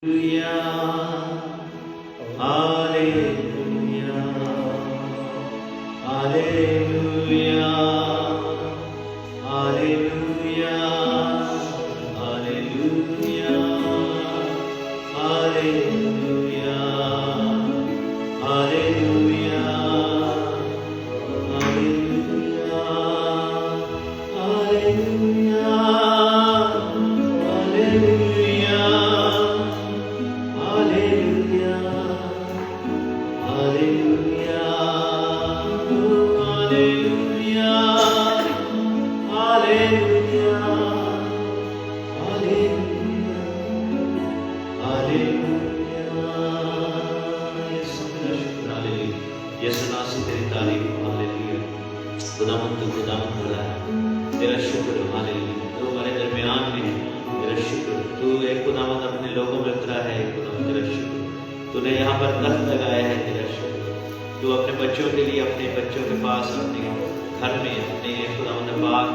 Hallelujah, hallelujah, hallelujah, hallelujah, hallelujah, hallelujah, hallelujah, तूने यहाँ पर दस्त लगाया है, तेरा शुक्र। तू अपने बच्चों के लिए, अपने बच्चों के पास, अपने घर में, अपने खुदावंद बाग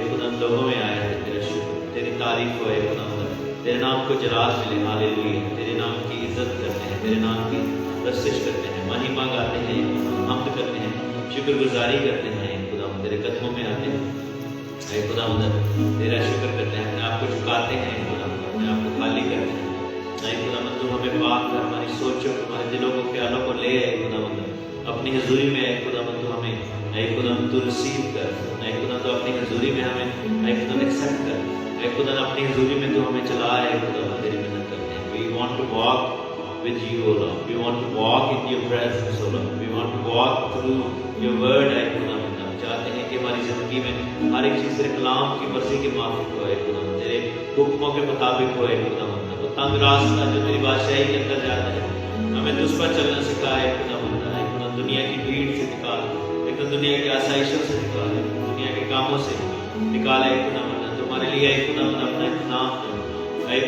खुदावंद लोगों में आया है, तेरा शुक्र। तेरी तारीफ हो खुदावंद, तेरे नाम को जलाल मिले। हालेलुया। तेरे नाम की इज्जत करते हैं, तेरे नाम की प्रस्तिश करते हैं, महिमा गाते हैं, हम्द करते हैं, शुक्रगुजारी करते हैं खुदावंद। तेरे कदमों में आते हैं खुदावंद, तेरा शुक्र करते हैं, अपने आप को झुकाते हैं खुदावंद, अपने आप को खाली करते हैं खुदावंद। तू हमें पाक कर, हमारी सोचों, हमारे दिलों को, ख्यालों को ले आए खुदावंद, अपनी हजूरी में आए खुदावंद। तू हमें खुदावंद तू रिसीव कर खुदा, तो अपनी हजूरी में हमें खुदा एक्सेप्ट कर खुदा, अपनी हजूरी में तू हमें चला है खुदावंद। तेरी मेहनत करते हैं। We want to walk with you, O Lord. We want to walk in your presence, O Lord. We want to walk through your word, खुदावंद। हम चाहते हैं कि हमारी जिंदगी में हर एक चीज तेरे कलाम की मर्जी के माफिक होए खुदावंद, तेरे हुक्मों के मुताबिक होए खुदावंद। तो तंग रास्ता जो तेरी बादशाही के अंदर जाता है, हमें तुझ पर चलना सिखाए खुदावंद। दुनिया की भीड़ से निकाल, दुनिया की आसाइशों से निकाल, दुनिया के कामों से निकाले खुदावंद। तुम्हारे लिए खुदावंद अपना इंतजाम कर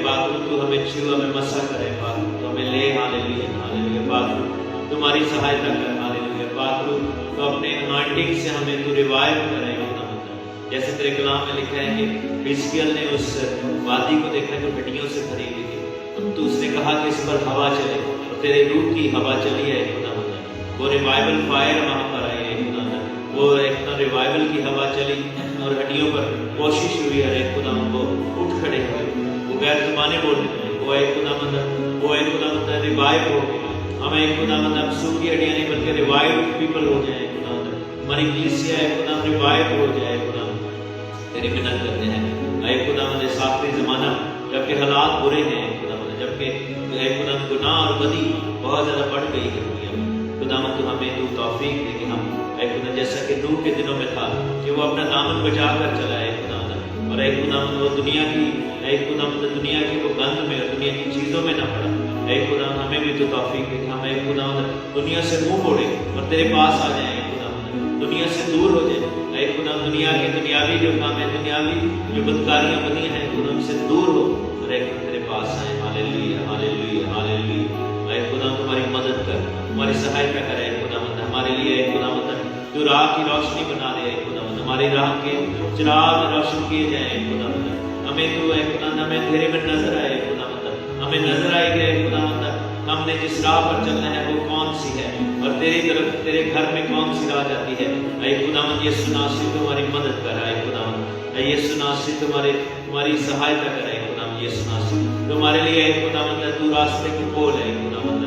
पाक, तू हमें छू, हमें मसा करे पाक, तो हमें ले। हालेलुया, हालेलुया पाक, तुम्हारी सहायता कर। हालेलुया पाक, तो अपने अनॉइंटिंग से हमें तू रिवाइव करे खुदावंद। जैसे तेरे कलाम में लिखा है कि हिजकिय्याह ने उस वादी को देखा जो हड्डियों से भरी हुई थी, तो उसने कहा कि इस पर हवा चले, और तेरे रूह की हवा चली है खुदावंद। वो रिवाइवल फायर वहां पर आई है खुदावंद, वो एक रिवाइवल की हवा चली और हड्डियों पर कोशिश हुई है खुदावंद, वो उठ खड़े हुए, गैर जुबानी बोलने में वो एक खुदावंद रिवाइव हो गए। हमें एक खुदावंद अब सूखी हड्डियां नहीं बल्कि रिवाइव पीपल हो जाए खुदावंद। हमारी कलीसिया है खुदा रिवाइव हो जाए खुदावंद। तेरी मेहनत करते हैं खुदावंद। इस आखिरी जमाना जबकि हालात बुरे हैं खुदावंद, जबकि खुदावंद गुनाह और बदी बहुत ज्यादा बढ़ गई है दुनिया में खुदावंद, तो हमें तू तौफीक दे कि हम खुदा जैसा कि नूह के दिनों में था कि वो अपना दामन बचा कर चला है खुदावंद, और खुदावंद वो दुनिया की खुदावंद दुनिया की वो गंद में और दुनिया की चीजों में ना पड़ा। खुदावंद हमें भी तो तौफीक दे कि हम खुदावंद दुनिया से मुंह मोड़े और तेरे पास आ जाए खुदावंद, दुनिया से दूर हो जाए खुदावंद। दुनिया के दुनियावी जो काम है, दुनियावी जो बदकारियां बनी हैं खुदावंद से दूर हो और तेरे पास आए। Hallelujah, hallelujah, hallelujah. खुदावंद तुम्हारी मदद कर, तुम्हारी सहायता करे खुदावंद हमारे लिए खुदावंद। तू राह की रोशनी बना दे खुदावंद, हमारी राह के चिराग रोशन किए जाए खुदावंद। हमें तू खुदावंद हमें तेरे में नजर आए खुदावंद, हमें नजर आए गए खुदावंद हमने जिस राह पर चलना है वो कौन सी है, और तेरी तरफ तेरे घर में कौन सी राह जाती है खुदावंद। यीशु नासरी तुम्हारी मदद कर खुदावंद, यीशु नासरी तुम्हारी सहायता करे खुदावंद। यीशु नासरी तुम्हारे लिए खुदावंद तू रास्ते को खोल खुदावंद,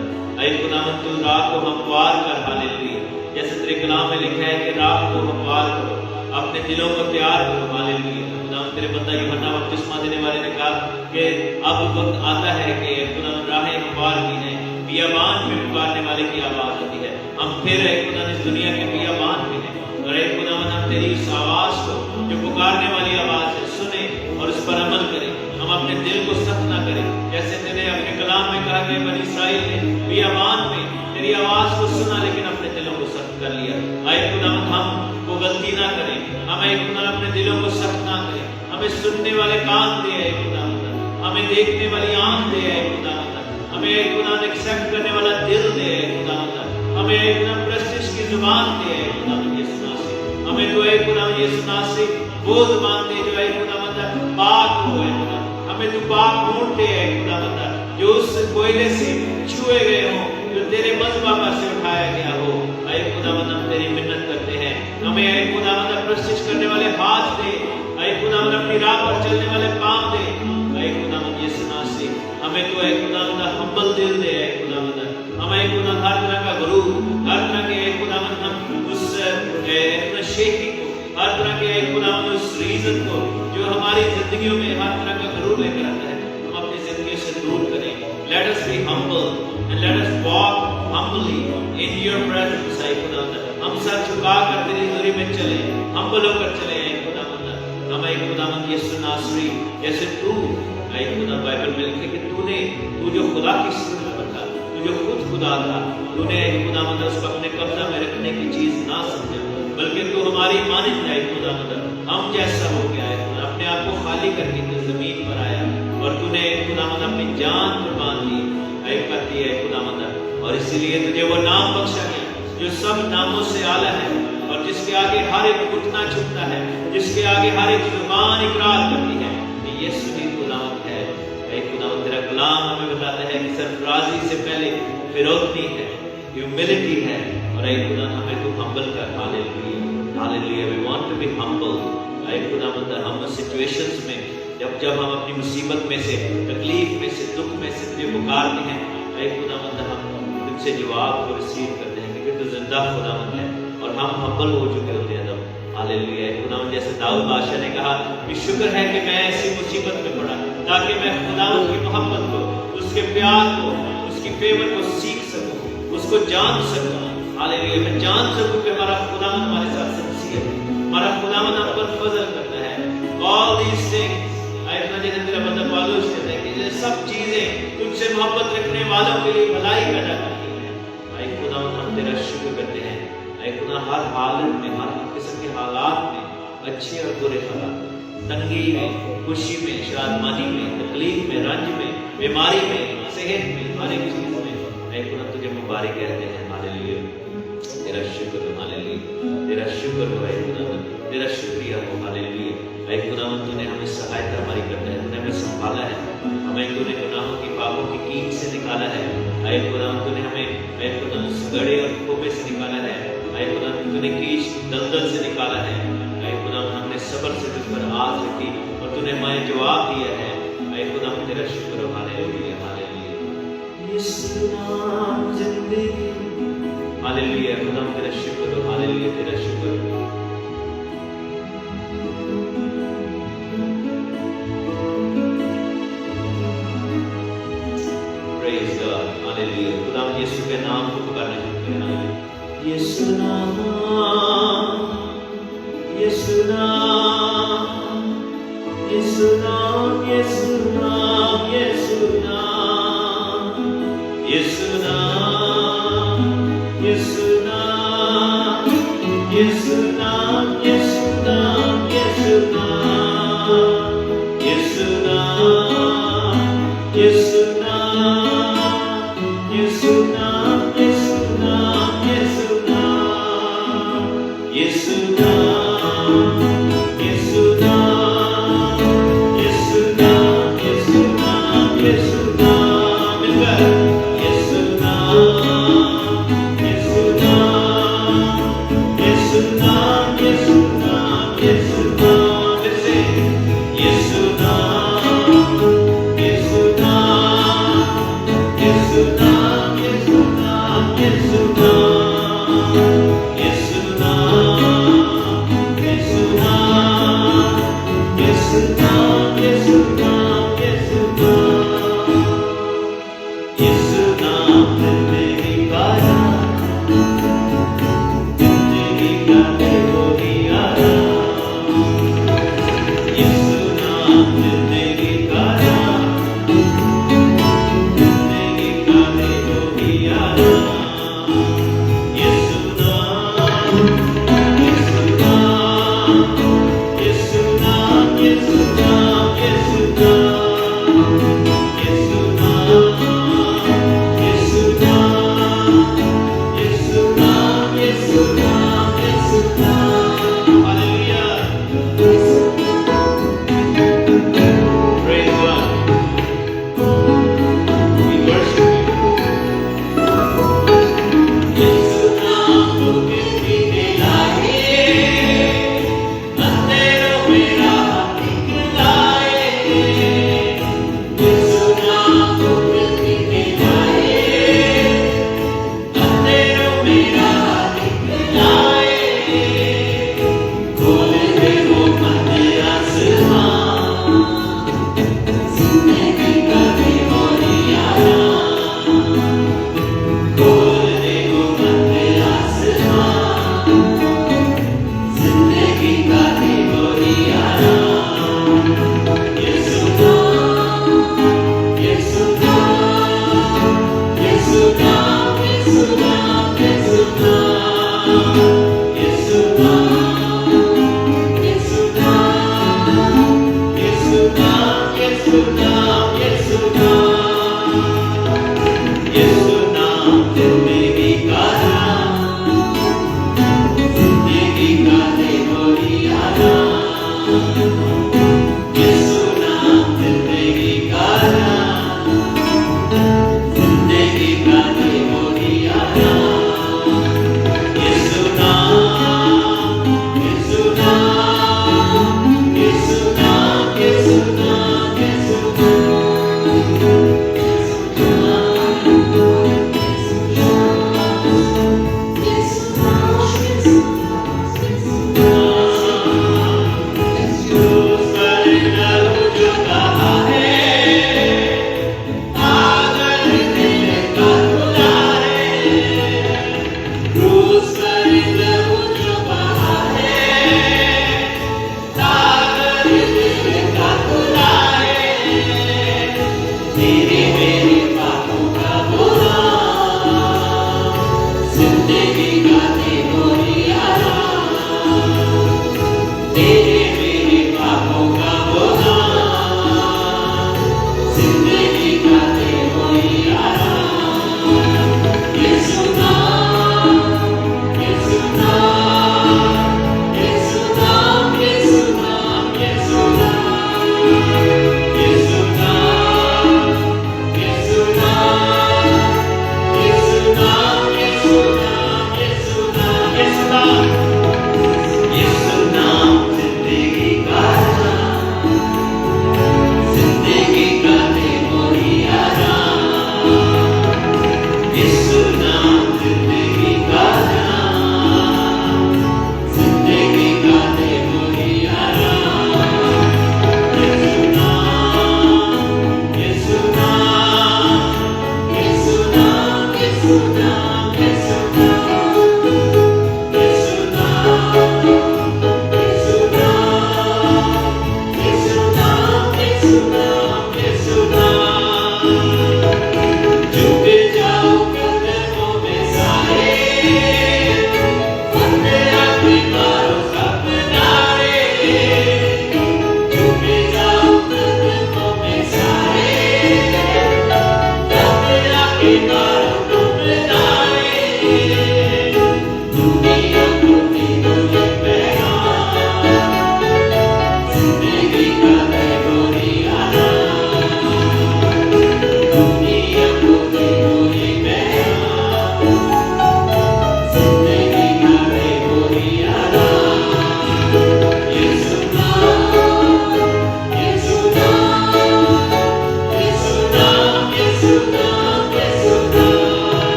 खुदावंद तू राह को हमवार कर। हालेलुया, जैसे तेरे कलाम में लिखा है कि राह को हमवार करो, अपने दिलों को तैयार करो। हालेलुया, तेरे बंदा यूहन्ना बपतिस्मा देने वाले ने कहा कि अब वक्त आता है कि खुदावंद राहें हमवार की हैं, बियाबान में पुकारने वाले की आवाज होती है। हम फिर खुदावंद इस दुनिया के बियाबान में हैं, और खुदावंद हम तेरी इस आवाज को जो पुकारने वाली आवाज है सुने और उस पर अमल करें। हम अपने दिल को सख्त ना करें, जैसे तेरे अपने कलाम में कहा कि बनी इस्राएल ने बियाबान में तेरी आवाज को सुना लेकिन अपने दिलों को सख्त कर लिया। खुदावंद हम वो गलती ना करें, हम खुदावंद अपने दिलों को सख्त ना करें। हमें सुनने वाले कान दे खुदावंद, हमें देखने वाली आंख दे खुदावंद, हमें खुदावंद एक्सेप्ट करने वाला दिल दे खुदावंद, हमें एकदम प्रस्तिश की जुबान दे खुदावंद। यीशु नासरी हमें तो खुदावंद यीशु नासरी वो जुबान दे जो खुदावंद पाक हो खुदावंद, हमें तो पाक होंठ दे खुदावंद, जो उस कोयले से छुए गए हो, जो तेरे मज़बा से उठाया गया हो। ऐ खुदावंद हम तेरी मिन्नत करते हैं, हमें ऐ खुदावंद प्रशिक्ष करने वाले हाथ दे, ऐ खुदावंद अपनी राह पर चलने वाले पांव दे। ऐ खुदावंद यीशु मसीह हमें तो ऐ खुदावंद हम्बल दिल दे। ऐ खुदावंद हमें खुदावंद हर तरह का गुरूर, हर तरह के ऐ खुदावंद हम उस शेखी को, हर तरह के ऐ खुदावंद उस रीजन को जो हमारी जिंदगियों में हर तरह का गुरूर लेकर आता है, हम अपनी जिंदगी से दूर करें। Let us be humble and let us walk humbly in your presence। ऐ खुदावंद हम सर झुकाकर तेरी हजूरी में चले, हम्बल होकर चले। ऐ खुदावंद हम ऐ खुदावंद यीशु नासरी जैसे तू ऐ खुदा बाइबल में लिखे कि तू जो खुदा की सूरत पर था, तू जो खुद खुदा था, तूने ऐ खुदावंद उसको अपने कब्जा में रखने की चीज ना समझा, बल्कि तू हमारी मानिंद है। खुदावंद हम जैसा हो गया है, अपने आप को खाली करके तू जमीन पर आया और तूने खुदावंद अपनी जान कुर्बान दी। ऐ करती है खुदावंद, और इसीलिए तुझे वो नाम बख्शा गया जो सब नामों से आला है और जिसके आगे हर एक घुटना झुकता है, जिसके आगे हर एक जुबान इकरार करती है कि यीशु ही खुदावंद है। ऐ खुदावंद तेरा गुलाम हमें बताता है कि सरफराजी से पहले फिरौती है, ह्यूमिलिटी है, और ऐ खुदा हमें तू हम्बल कर। Hallelujah, hallelujah. We want to be humble. ऐ खुदावंद हम सिचुएशंस में जब हम अपनी मुसीबत में से, तकलीफ में से, दुख में से तुझे पुकारते हैं, ऐ खुदावंद हम तुझसे जवाब को रिसीव करते हैं क्योंकि तू जिंदा खुदावंद है और हम हम्बल हो चुके होते हैं तब। हालेलुया। खुदावंद जैसे दाऊद बादशाह ने कहा कि शुक्र है कि मैं ऐसी मुसीबत में पड़ा ताकि मैं खुदावंद की मोहब्बत को, उसके प्यार को, उसकी फेवर को सीख सकूं, उसको जान सकूं। हालेलुया। मैं जान सकूं कि हमारा खुदावंद हमारे साथ सच्ची है, हमारा खुदावंद हम पर फजल करता है। All these things जैसे तेरा बंदा पौलुस कहता है कि ये सब चीजें तुझसे मोहब्बत रखने वालों के लिए भलाई पैदा करती हैं। ऐ खुदावंद हम तेरा शुक्र करते हैं। ऐ खुदा हर हालत में, हर किस्म के हालात में, अच्छे और बुरे हालात में, तंगी में, खुशी में, शादमानी में, तकलीफ में, रंज में, बीमारी में, सेहत में, हर एक चीज में ऐ खुदा तुझे मुबारक कहते हैं। हालेलुया। तेरा शुक्र हो। हालेलुया। तेरा शुक्र हो। ऐ खुदावंद तेरा शुक्रिया हो। हालेलुया। ऐ खुदावंद तूने हमें सहायता हमारी करता है, तूने हमें संभाला है, हमें तूने गुनाहों की, पापों की कीट से निकाला है। ऐ खुदावंद तूने हमें ऐ खुदावंद गड़े और खोपे से निकाला है। ऐ खुदावंद तूने कीच दलदल से निकाला है। ऐ खुदावंद हमने सब्र से तुझ पर आस रखी और तूने हमें जवाब दिया है। ऐ खुदावंद तेरा शुक्र हो। हालेलुया। हालेलुया। यीशु नाम जिंदगी। हालेलुया। खुदावंद तेरा शुक्र हो। हालेलुया। तेरा शुक्र हो। खुदा यीशु के नाम को पुकारना शुरू करें। यीशु नाम, यीशु नाम, यीशु नाम, यीशु नाम, यीशु नाम, यीशु नाम, यीशु नाम, यीशु नाम, यीशु नाम, यीशु नाम, यीशु नाम, यीशु Yesu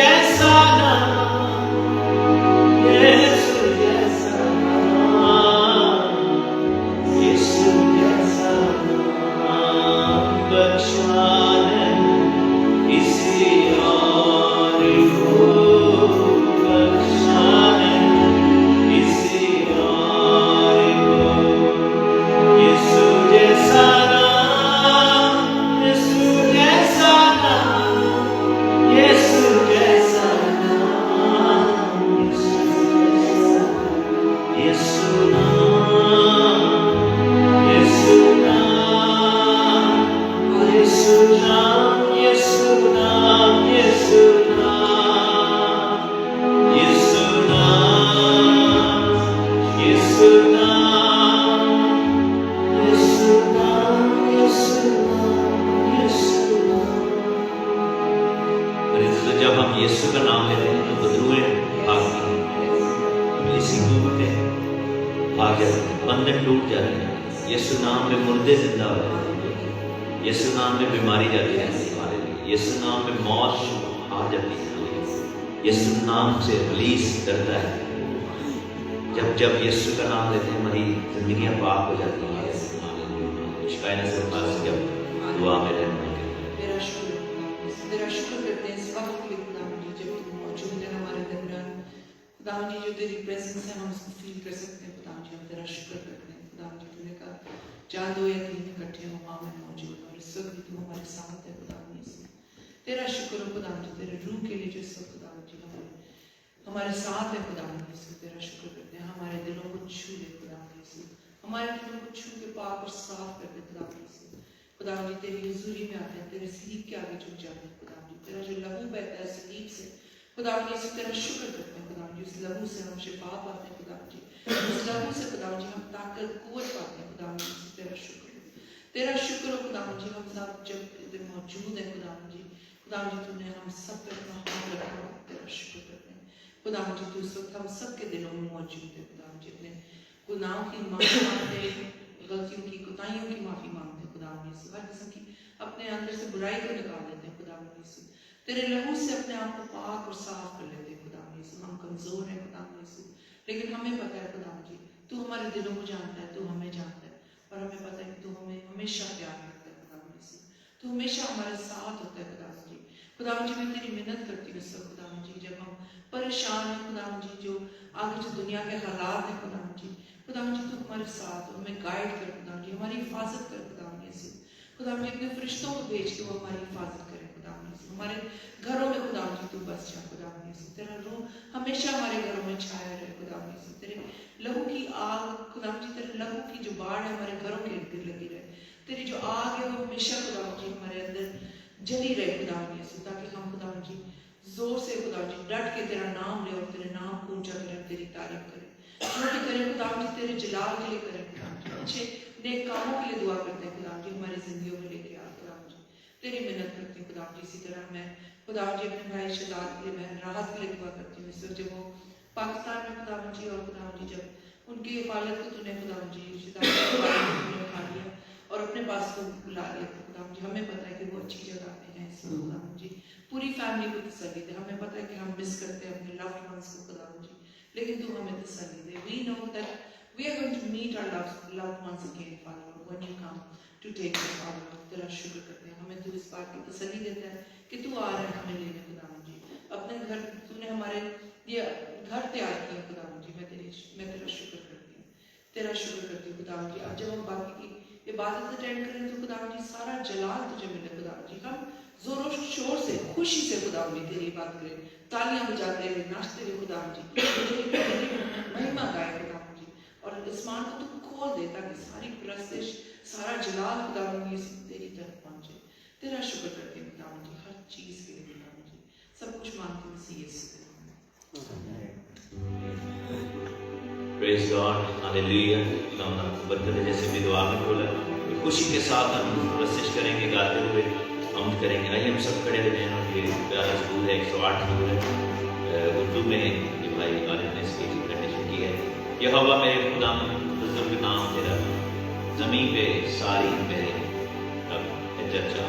जैसा नाम, यीशु जैसा नाम, यीशु जैसा नाम बख्शा नहीं किसी और को, बख्शा नहीं किसी और को। यीशु जैसा नाम, यीशु जैसा नाम, यीशु जैसा नाम, यीशु नाम, यीशु नाम, यीशु नाम, यीशु नाम, यीशु नाम, यीशु नाम, यीशु नाम, यीशु नाम, यीशु नाम, यीशु नाम। जब हम यीशु का नाम लेते हैं तो बदरूएं भागती हैं, इसी में भाग जाते हैं, बंधन टूट जाते हैं। यीशु नाम में मुर्दे जिंदा हो जाते हैं, यीशु नाम में बीमारी जाती है हमारे लिए, यीशु नाम में मौत आ जाती है, यीशु नाम से इब्लीस डरता है। जब जब यीशु का नाम लेते हैं हमारी जिंदगियां पाक हो जाती हैं। शिकायत से पास जब दुआ में रहना तेरा शुक्र करते हैं इस वक्त के लिए खुदावंद जी, जब तुम मौजूद है हमारे दरमियान। खुदावंद जी, जो तेरी प्रेजेंस है हम उसको फील कर सकते हैं। खुदावंद जी, हम तेरा शुक्र करते हैं। खुदावंद जी, तूने कहा जहाँ 2 या 3 इकट्ठे हो वहाँ मैं मौजूद हूँ, और इस वक्त भी तू हमारे साथ है। खुदावंद जी, तेरा शुक्र हो खुदावंद जी, तेरे रूह के लिए जो इस वक्त खुदावंद जी हमारे साथ है। खुदावंद जी, तेरा शुक्र करते हैं। हमारे दिलों को छू ले खुदावंद जी, हमारे दिलों को छू के पाक और साफ कर दे खुदावंद जी। खुदावंद जी, तेरी हुजूरी में आते हैं, तेरे सलीब के आगे झुक जाते हैं। खुदावंद जी, तेरा जो लहू बहता है सलीब से, खुदावंद जी, तेरा शुक्र करते हैं। खुदावंद जी, उस लहू से हम शिफा पाते हैं। खुदावंद जी, उस लहू से खुदावंद जी हम ताकत कुव्वत पाते हैं। खुदावंद जी, तेरा शुक्र हो, तेरा शुक्र हो खुदावंद जी। हम सब जब इधर मौजूद है खुदावंद जी, खुदावंद जी तूने हम सब पे अपना हाथ रखा, तेरा शुक्र करते हैं। खुदावंद जी, तू इस वक्त हम सब के दिलों में मौजूद है। खुदावंद जी, अपने गुनाहों की माफी मांगते हैं, गलतियों की कोताहियों की माफी मांगते हैं। खुदावंद जी, हर किस्म की अपने अंदर से बुराई को निकाल देते हैं। खुदावंद जी, तेरे लहू से अपने आप को पाक और साफ कर लेते हैं। खुदावंद जी, हम कमजोर हैं खुदावंद जी, लेकिन हमें पता है खुदावंद जी, तू हमारे दिलों को जानता है, तू हमें जानता है, और हमें पता है कि तू हमें हमेशा प्यार करता है। खुदावंद जी, तू हमेशा हमारे साथ होता है। खुदावंद जी, खुदावंद जी, मैं तेरी मिन्नत करती हूँ सब खुदावंद जी, जब हम परेशान हैं खुदावंद जी, जो आगे जो दुनिया के हालात हैं खुदावंद जी, खुदावंद जी तू हमारे साथ हो, हमें गाइड कर खुदावंद जी, हमारी हिफाजत कर खुदावंद जी। खुदावंद जी, अपने फरिश्तों को भेज के वो हमारी हिफाजत करे खुदावंद जी। हमारे घरों में खुदावंद जी तू बस जा खुदावंद जी, तेरा रूह हमेशा हमारे घरों में छाया रहे खुदावंद जी। तेरे लहू की आग खुदावंद जी, तेरे लहू की जो बाढ़ है हमारे घरों के इर्द गिर्द लगी रहे। तेरी जो आग है वो हमेशा खुदावंद जी हमारे अंदर जली रहे खुदावंद जी, ताकि हम खुदावंद जी जोर से खुदावंद जी डट के तेरा नाम ले और तेरे नाम को ऊंचा करें, तेरी तारीफ करें, जो भी करें खुदावंद जी तेरे जलाल के लिए करें। खुदावंद जी, अच्छे नेक कामों के लिए दुआ करते हैं खुदावंद जी, हमारी जिंदगियों में लेके आ खुदावंद जी, तेरी मिन्नत करती हूँ खुदावंद जी। इसी तरह मैं खुदावंद जी अपने भाई शहजाद के लिए, बहन राहत के लिए दुआ करती हूँ। इस वक्त जब वो पाकिस्तान में खुदावंद जी, और खुदावंद जी जब उनकी हिफाजत को तूने खुदावंद जी शहजाद को उठा लिया और अपने पास को बुला लिया खुदावंद जी, हमें पता है कि वो अच्छी जगह पे हैं। इस वक्त खुदावंद जी पूरी फैमिली को तसल्ली दे। हमें पता है कि हम मिस करते हैं अपने लव्ड वंस को खुदावंद जी, लेकिन तू हमें तसल्ली दे। We know that we are going to meet our loved ones again father when you come to take us father. तेरा शुक्र करते हैं, हमें तू इस बात की तसल्ली देता है कि तू आ रहा है हमें लेने खुदावंद जी। अपने घर तूने हमारे ये घर तैयार किया खुदावंद जी, मैं तेरा शुक्र करती हूँ, तेरा शुक्र करती हूँ खुदावंद जी। अब जब हम बाकी की इबादत अटेंड करें तो खुदावंद जी सारा जलाल तुझे मिले खुदावंद जी। हम जोरों शोर से खुशी से खुदावंद जी तेरी बात करें, तालियां बजाते हुए नाचते हुए खुदावंद जी तेरी महिमा गाए खुदावंद जी, और आसमान को तू खोल दे ताकि सारी प्रस्तिश सारा जलाल खुदावंद जी तेरी तरफ पहुंचे। तेरा शुक्र करते हैं खुदावंद जी हर चीज के लिए खुदावंद जी, सब कुछ मांगते हैं मसीह यीशु के नाम में। Praise God, hallelujah. खुदावंद आपको बरकत दे। जैसे भी दुआ में बोला, खुशी के साथ हम प्रशिश करेंगे, गाते हुए हम करेंगे। आइए हम सब खड़े हो जाएं। और ये प्यारा स्कूल है, 108 स्कूल है, उर्दू में ये भाई आलिम ने इसकी कंडीशन की है। यहोवा मेरे खुदा बुजुर्ग नाम तेरा, जमीन पे सारी मेरे अब चर्चा।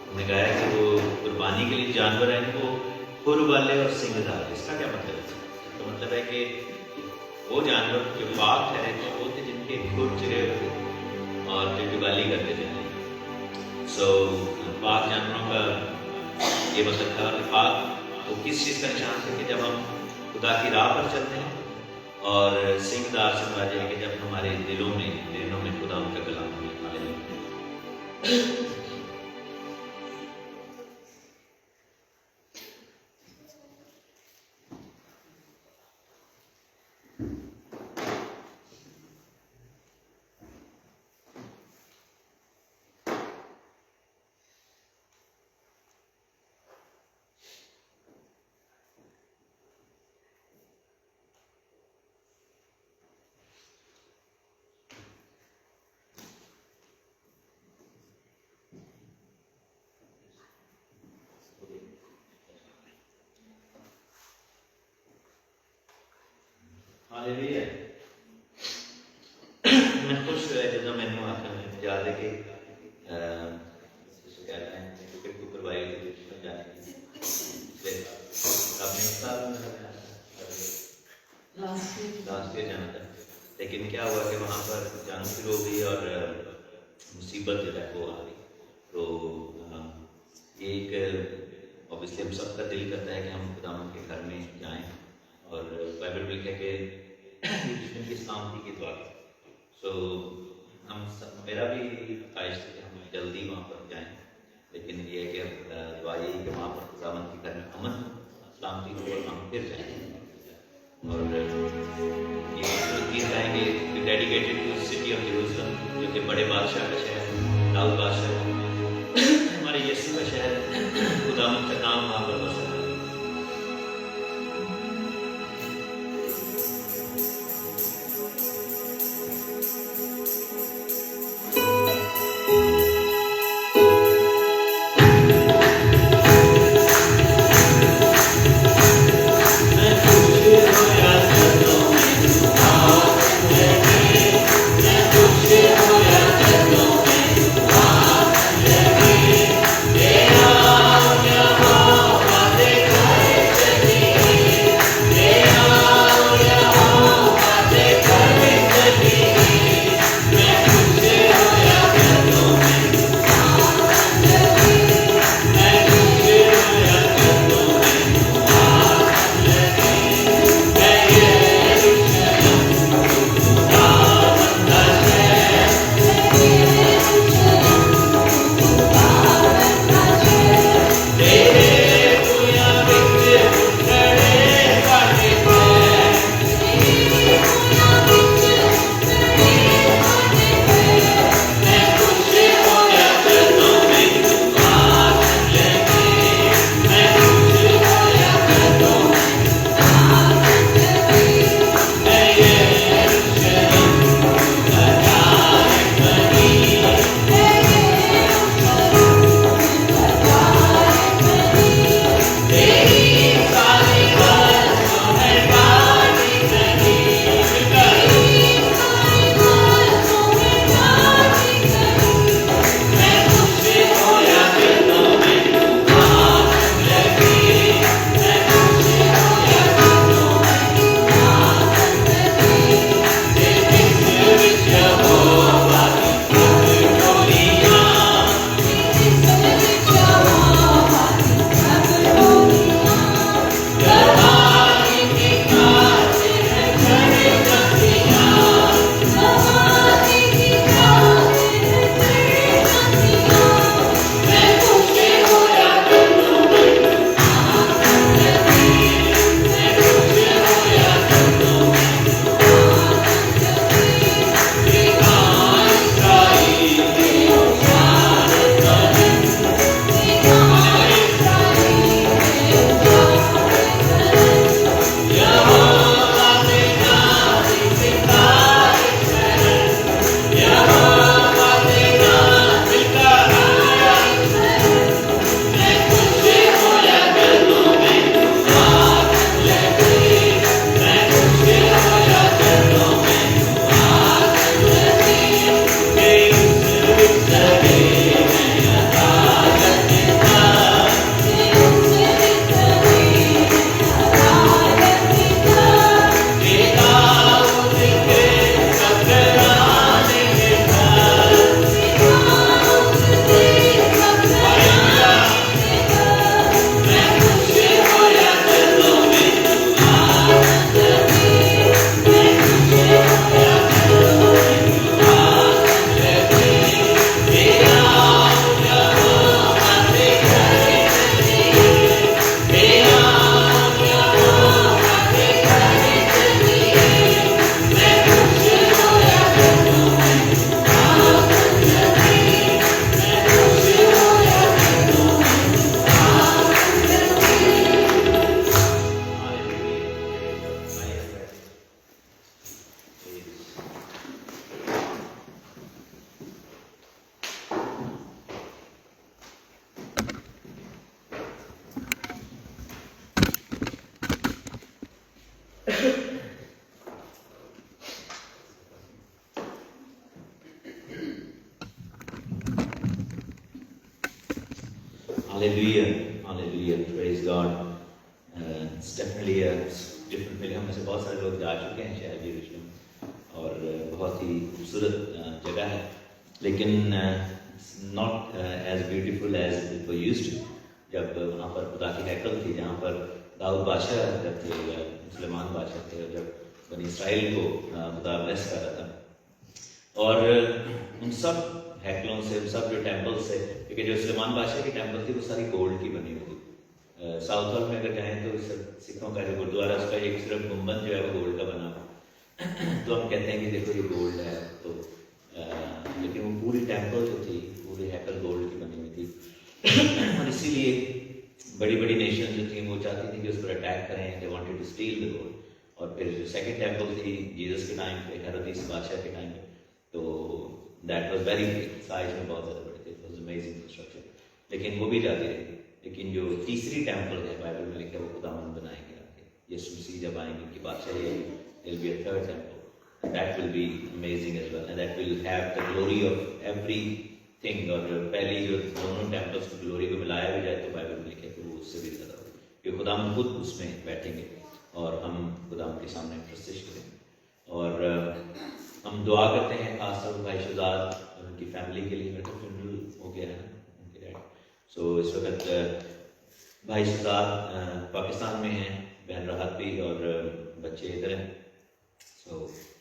हमने गाया कि वो कुर्बानी के लिए जानवर हैं वो खुर वाले और सिंगदार। इसका क्या मतलब है? तो मतलब है कि वो जानवर जो पाक ठहरे थे वो थे जिनके खुर चिरे हुए और जो जुगाली करते थे। सो पाक जानवरों का ये मतलब था कि पाक वो किस चीज़ का निशान था कि जब हम खुदा की राह पर चलते हैं, और सिंगदार से मुराद है कि जब हमारे दिलों में खुदा उनका कलाम है। हालेलुया। मैं खुश हुआ जब मैंने आखिर में याद है कि कह रहे हैं क्रिकेट को करवाई जाने की अपने साल लास्ट ईयर जाना था, लेकिन क्या हुआ कि वहाँ पर जाना शुरू हो गई और मुसीबत जो है वो आ गई। तो ये एक ऑब्वियसली हम सबका दिल करता है कि हम खुदा के घर में जाएं, और बाइबल में लिखा है कि दुश्मन की सलामती की दुआ। सो हम सब, मेरा भी ख्वाहिश थी कि हम जल्दी वहाँ पर जाएं, लेकिन ये है कि दुआ यही कि वहाँ पर खुदावंद के घर में अमन सलामती हो और हम फिर जाएंगे। और ये गीत गाएंगे dedicated to city of Jerusalem, जो कि बड़े बादशाह का शहर, दाऊद बादशाह, हमारे यीशु का शहर, खुदावंद का नाम वहाँ पर बसा है। Hallelujah, hallelujah, praise God. It's definitely a different feeling. हम में से बहुत सारे लोग जा चुके हैं शायद यरूशलेम और बहुत ही खूबसूरत जगह है, लेकिन not as beautiful as it was used to. जब वहाँ पर खुदा की हैकल थी, जहाँ पर दाऊद बादशाह जब थे, सुलेमान बादशाह थे, और जब बनी इसराइल को खुदा ब्लेस कर रहा था, और उन सब हैकलों से, उन सब जो टेम्पल से, क्योंकि जो सुलेमान बादशाह की टेम्पल थी वो सारी गोल्ड की बनी हुई थी। साउथ हॉल में अगर जाएँ तो सिखों का जो गुरुद्वारा उसका एक सिर्फ गुम्बद जो है वो गोल्ड का बना हुआ तो हम कहते हैं कि देखो ये गोल्ड है, तो लेकिन वो पूरी टेम्पल जो थी, पूरी हैकल गोल्ड की बनी हुई थी और इसीलिए बड़ी बड़ी नेशन जो थी वो चाहती थी कि उस पर अटैक करें, they wanted to steal the gold. और फिर जो सेकंड टेम्पल थी जीसस के टाइम पे, हेरोदेस बादशाह के टाइम पे, तो that was very big, size में बहुत ज़्यादा बड़ी थी, इट वाज अमेजिंग कंस्ट्रक्शन, लेकिन वो भी जाती रही। लेकिन जो तीसरी टेम्पल है बाइबल में लिखा है वो खुदावन बनाएंगे आगे, यीशु मसीह जब आएंगे उनकी बादशाही आएगी, there will be a third temple, and that will be amazing as well, and that will have the glory of everything. और पहली जो दोनों टेम्पल्स की ग्लोरी को मिलाया भी जाए तो बाइबल में लिखे तो वो उससे भी ज़्यादा होगी, क्योंकि खुदावन खुद उसमें बैठेंगे और हम खुदावन के सामने प्रस्तुत करेंगे। और हम दुआ करते हैं खासतौर पर भाई शहजाद और उनकी फैमिली के लिए। मेरे को फ्यूनरल हो गया है उनके डैड, सो इस वक्त भाई शहजाद पाकिस्तान में हैं, बहन राहत भी और बच्चे इधर हैं। So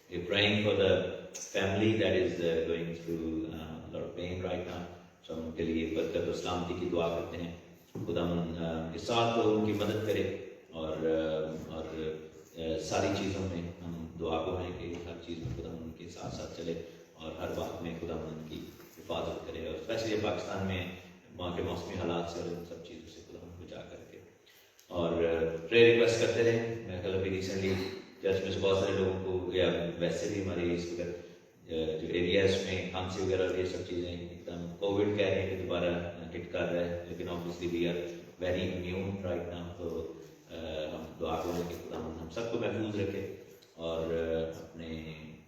we're praying for the family that is going through a lot of pain right now. So हम उनके लिए बरकत और सलामती की दुआ करते हैं, खुदा के साथ तो उनकी मदद करे और सारी चीज़ों में हम दुआ को हैं कि हर चीज़ में खुदा उनके साथ साथ चले और हर बात में खुदा उनकी हिफाजत करे, और स्पेशली पाकिस्तान में वहाँ के मौसमी हालात से और इन सब चीज़ों से खुदा बचा करके। और प्रेयर रिक्वेस्ट करते रहे। मैं कल अभी रिसेंटली चर्च में से बहुत सारे लोगों को, या वैसे भी हमारे इस जो एरियाज में खांसी वगैरह और ये सब चीज़ें एकदम कोविड कह रहे हैं कि दोबारा हिट कर रहा है, लेकिन obviously we are very immune right now. तो हम दुआ करें कि खुदा हम सबको महफूज रखे और अपने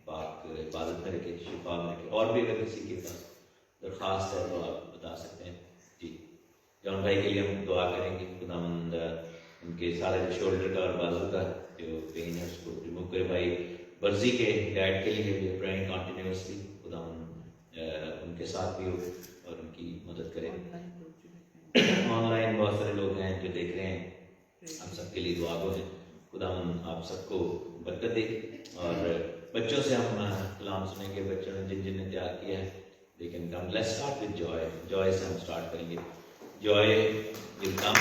पाक इबादत में रखे, शिफा में रखे। और भी अगर किसी के पास दरख्वास्त है तो आप बता सकते हैं जी। जॉन भाई के लिए हम दुआ करेंगे, खुदावंद उनके सारे जो शोल्डर का और बाजू का जो पेन है उसको रिमूव करे। भाई वर्जी के डैड के लिए भी प्रेइंग कंटिन्यूअसली, खुदा उनके साथ भी हो और उनकी मदद करें। ऑनलाइन बहुत सारे लोग हैं जो देख रहे हैं, हम सबके लिए दुआ गो हैं, खुदा आप सबको बरकत दे। और बच्चों से हम कलाम सुनेंगे, बच्चों ने जिन जिन ने तैयार किया है, लेकिन come let's start with Joy. Joy से हम स्टार्ट करेंगे। Joy will come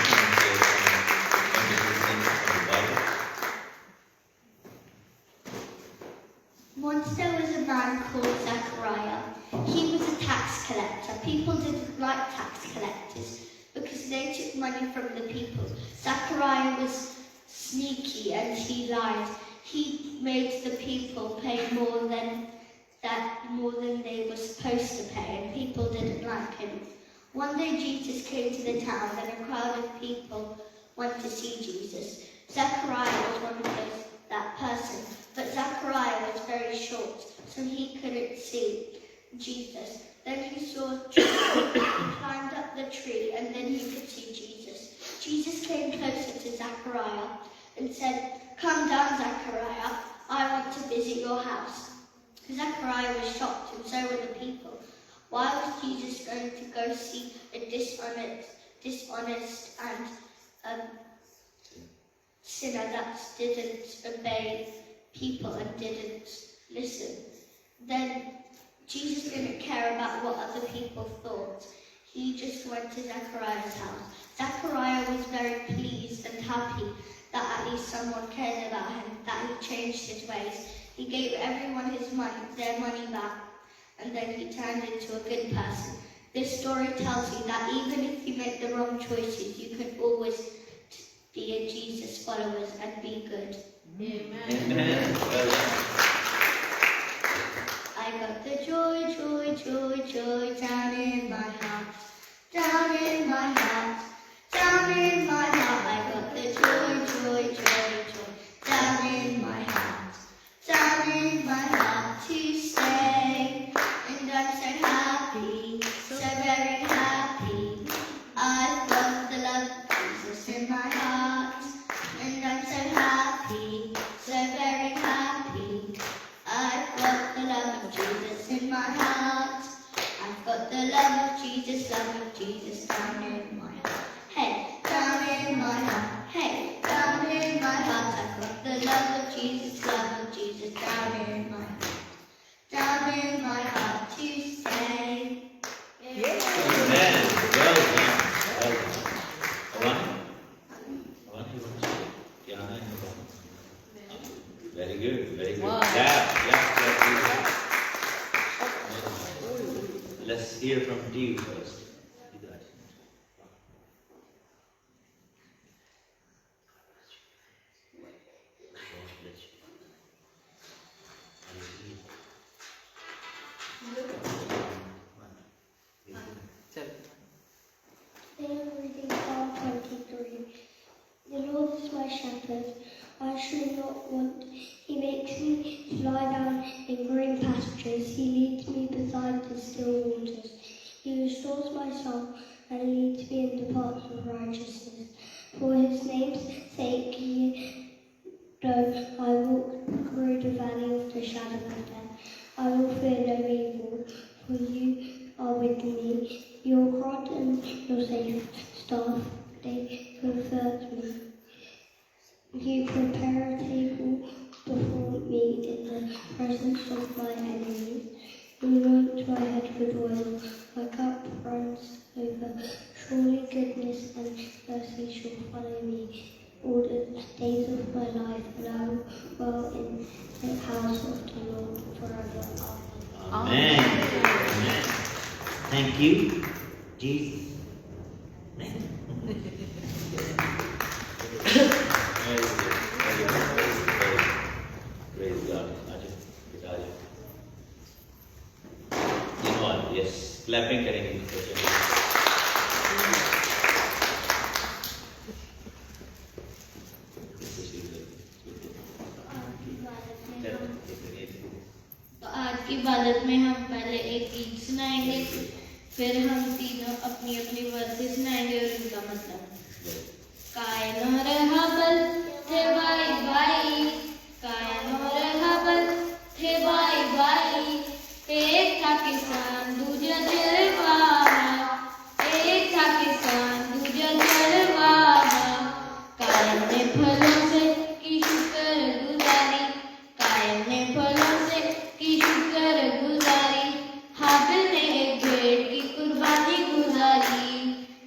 Once there was a man called Zachariah. He was a tax collector. People didn't like tax collectors because they took money from the people. Zachariah was sneaky and he lied. He made the people pay more than they were supposed to pay, and people didn't like him. One day Jesus came to the town and a crowd of people went to see Jesus. Zachariah was one of that person. But Zachariah was very short, so he couldn't see Jesus. Then he saw a tree. He climbed up the tree, and then he could see Jesus. Jesus came closer to Zachariah and said, "Come down, Zachariah. I want to visit your house." Zachariah was shocked, and so were the people. Why was Jesus going to go see a dishonest and sinner that didn't obey people and didn't listen? Then Jesus didn't care about what other people thought. He just went to Zachariah's house. Zachariah was very pleased and happy that at least someone cared about him, that he changed his ways. He gave everyone their money back, and then he turned into a good person. This story tells you that even if you make the wrong choices, you can always be a Jesus followers and be good. Amen. Amen. I got the joy, joy, joy, joy down in my heart, down in my heart, down in my heart. I got the joy, joy, joy, joy down in my heart, down in my heart to stay. And I'm so happy, so very happy. I Jesus down in my heart. Hey, down in my heart. Hey, down in my heart. I've got the love of Jesus down in my heart. Down in my heart to stay. Amen. Well done. Well done. Awan, you want to say? Kiana and Awan. Very good. Very good. Wow. Yeah. Let's hear from Dee first. Reading Psalm 23. The Lord is my shepherd, I shall not want. He makes me to lie down in green pastures. He leads me beside the still waters. He restores my soul and leads me in the paths of righteousness. For his name's sake, though I walk through the valley of the shadow of death, I will fear no evil, for you are with me. Your rod and your safe staff, they comfort me. You prepare a table before me in the presence of my enemies. You anoint my head with oil, my cup runs over. Surely goodness and mercy shall follow me all the days of my life, and I will dwell in the house of the Lord forever. Amen. Amen. Thank you, Jesus. Amen. Praise God. You know what? Yes. Clapping करेंगे तो आज की इबादत में हम पहले एक गीत सुनाएंगे, फिर हम तीनों अपनी अपनी वर्सेस सुनाएंगे और उनका मतलब। कायन और हबल थे भाई भाई, कायन और हबल थे भाई भाई, एक था किसान दूजा चरवाहा, एक था किसान दूजा चरवाहा। कायन ने फलों से की शुक्रगुजारी, कायन ने फलों से की शुक्रगुजारी। हाबिल ने एक भेड़ की कुर्बानी गुजारी,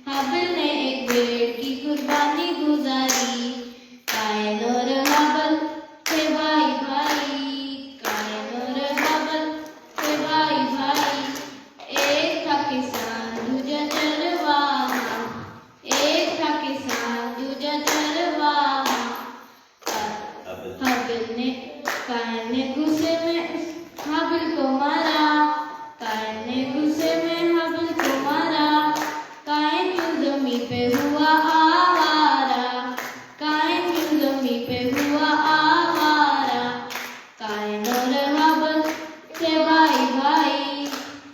हाबिल ने एक भेड़ की कुर्बानी गुजारी। कायन और हाबिल थे भाई भाई, कायन और हाबिल थे भाई भाई, एक था किसान दूजा चरवाहा, एक था किसान दूजा चरवाहा। हाबिल ने कायन ने गुस्से में हाबिल को मारा, कायन ने गुस्से में हाबिल को मारा। कायन क्यों ज़मीन पे हुआ आवारा, कायन क्यों ज़मीन पे हुआ आवारा। कायन और हाबिल थे भाई भाई,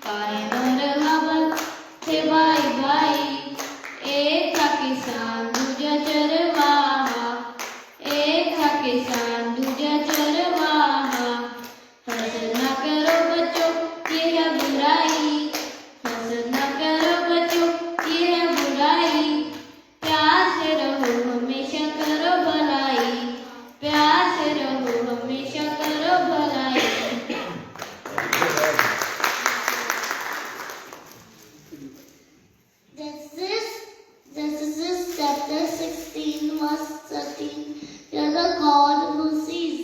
कायन और हाबिल थे भाई भाई, एक था किसान दूजा चरवाहा, एक था किसान दूजा चरवाहा। हसद ना करो बच्चों ये है बुराई, हसद ना करो बच्चों ये है बुराई। प्यार से रहो हमेशा करो भलाई, प्यार से रहो हमेशा करो भलाई। Genesis chapter 16 verse 13. You're the God who sees.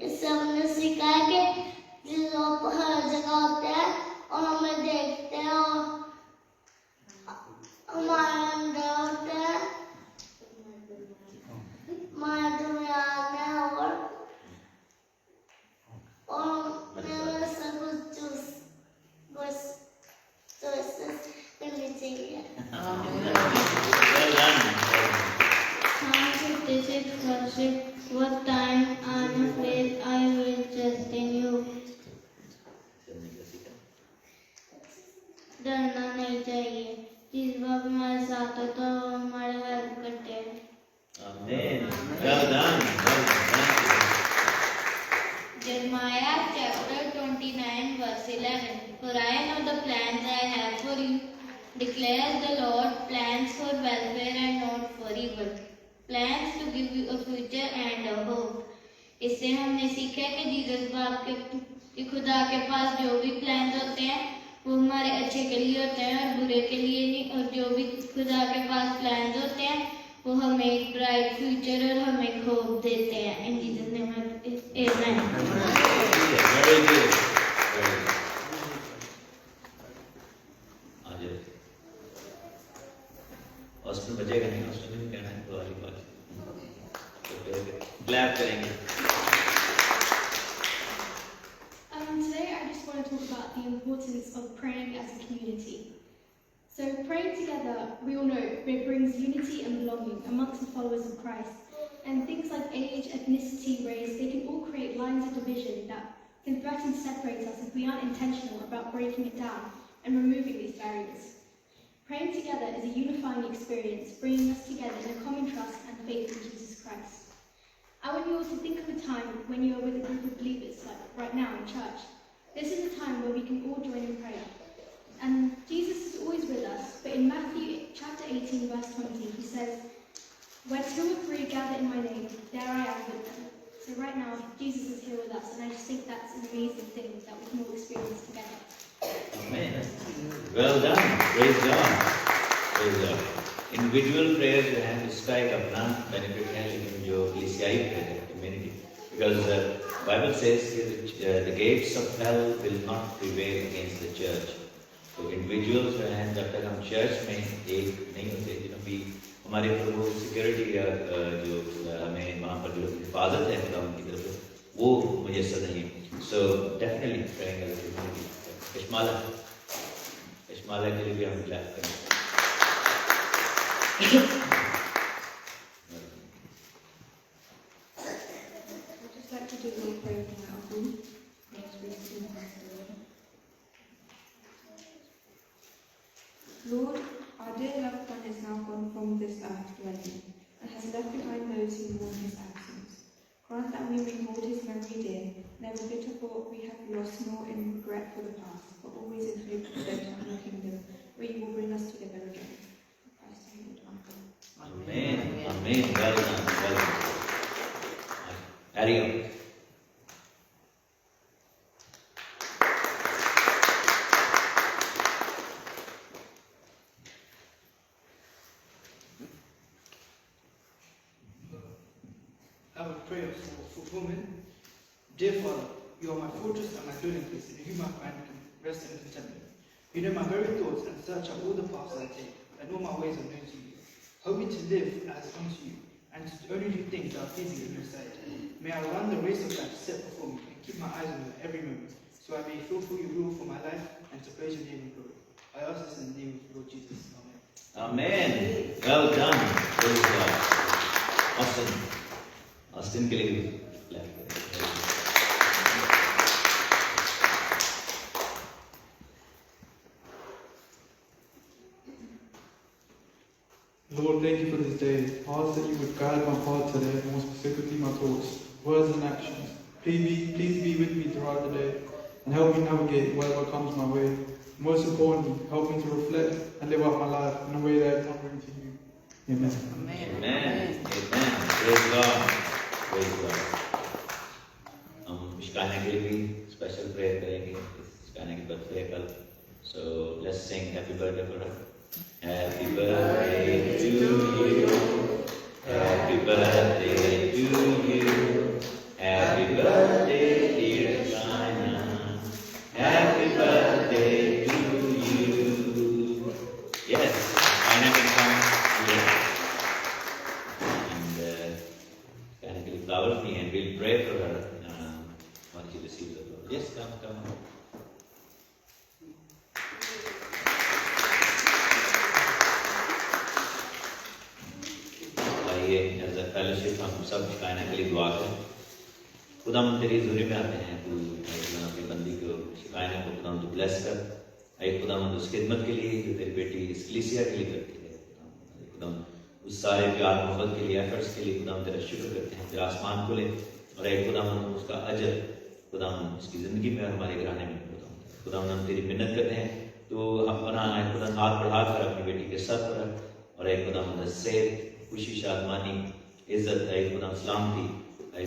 इससे हमने सीखा है कि लोग हर जगह होते हैं और हमें देखते हैं और हमारे अंदर होते हैं, हमारे दरमियान में और हमें सब कुछ choices करनी चाहिए। Well done. Psalm 56 verse 6. What time and place I will trust in you. डरना नहीं चाहिए, जिस वक्त हमारे साथ हो तो हमारे हेल्प करते हैं। Amen. Well done. Well done. Thank you. Jeremiah chapter 29 verse 11. For I know the plans I have for you, declares the Lord, plans for welfare and not for evil, plans to give you a future and a hope. इससे हमने सीखा कि Jesus बाप के खुदा के पास जो भी प्लान होते हैं वो हमारे अच्छे के लिए होते हैं और बुरे के लिए नहीं, और जो भी खुदा के पास प्लान होते हैं वो हमें एक ब्राइट फ्यूचर और हमें होप देते हैं. इन जीसस नेम आमेन. ऑस्टिन बजेगा नहीं, ऑस्टिन नहीं कहना है तो वाली बात क्लैप करेंगे. Today I just want to talk about the importance of praying as a community. So praying together, we all know, it brings unity and belonging amongst the followers of Christ. And things like age, ethnicity, race, they can all create lines of division that can threaten to separate us if we aren't intentional about breaking it down and removing these barriers. Praying together is a unifying experience, bringing us together in a common trust and faith in Jesus Christ. I want you all to think of a time when you are with a group of believers, like right now in church. This is a time where we can all join in prayer. And Jesus is always with us, but in Matthew chapter 18, verse 20, he says, "Where 2 or 3 gather in my name, there I am with them." So right now, Jesus is here with us, and I just think that's an amazing thing that we can all experience together. Amen. Well done. Praise God. Praise God. Individual prayer जो है उसका एक अपना benefit है, लेकिन जो कलीसियाई prayer है community, because Bible says the gates of hell will not prevail against the church. तो individuals जो हैं जब तक हम church में एक नहीं होते, भी हमारे ऊपर वो security या जो हमें वहाँ पर जो हिफाजत है खुदा उनकी तरफ से वो मुयस्सर नहीं है. So definitely praying as a community. इश्माला के लिए भी हम क्लैप करें. I'd just like to do a little prayer from our home. Lord, our dear loved one has now gone from this earth dwelling and has left behind those who mourn his absence. Grant that we may hold his memory dear, never bitter for what we have lost, nor in regret for the past, but always in hope of the eternal kingdom, where you will bring us together again. Amen. Amen. Well done. Well done. Ariel. I have a prayer for fulfillment. Dear Father, you are my fortress and my dwelling place, in whom I find rest and contentment. You know my very thoughts and search out all the paths I take, and all my ways are known to you. Help me to live as unto you, and to only do things that are pleasing in your sight. May I run the race of life set before me, and keep my eyes on you every moment, so I may fulfill your will for my life, and to praise your name in glory. I ask this in the name of the Lord Jesus. Amen. Amen. Well done. Praise God. Austin. Austin के लिए भी clap करें. Lord, thank you for this day. I ask that you would guide my heart today, and more specifically my thoughts, words and actions. Please be with me throughout the day and help me navigate whatever comes my way. Most importantly, help me to reflect and live out my life in a way that is honoring to you. Amen. Amen. Amen. Praise God. Praise God. हम इश्काना के लिए भी special prayer करेंगे. इश्काना की birthday कल. So let's sing happy birthday for her. Happy birthday to you. Happy birthday to you. Happy birthday, dear China. Happy birthday to you. Yes, China can come here. And China can flowers me and we'll pray for her once she receives the Lord. Yes, come. As a fellowship हम सब शिकायना के लिए दुआ करें. खुदा हम तेरी हज़ूरी में आते हैं, तू अपनी बंदी को शिकायना को खुदा तू ब्लेस कर. खुदा हम उस खिदमत के लिए जो तेरी बेटी इस कलीसिया के लिए करती है, खुदा उस सारे प्यार मोहब्बत के लिए एफर्ट्स के लिए खुदा हम तेरा शुक्र करते हैं. तेरा आसमान खोले और खुदा हम उसका अजर खुदा हम उसकी ज़िंदगी में और हमारे घराने में खुदा खुदावंद हम तेरी मिन्नत करते हैं, तो अपना खुदा हाथ बढ़ाकर अपनी बेटी के सर पर रख, और खुदावंद सेहत, खुशी, शादमानी, इज्जत, खुदा सलामती,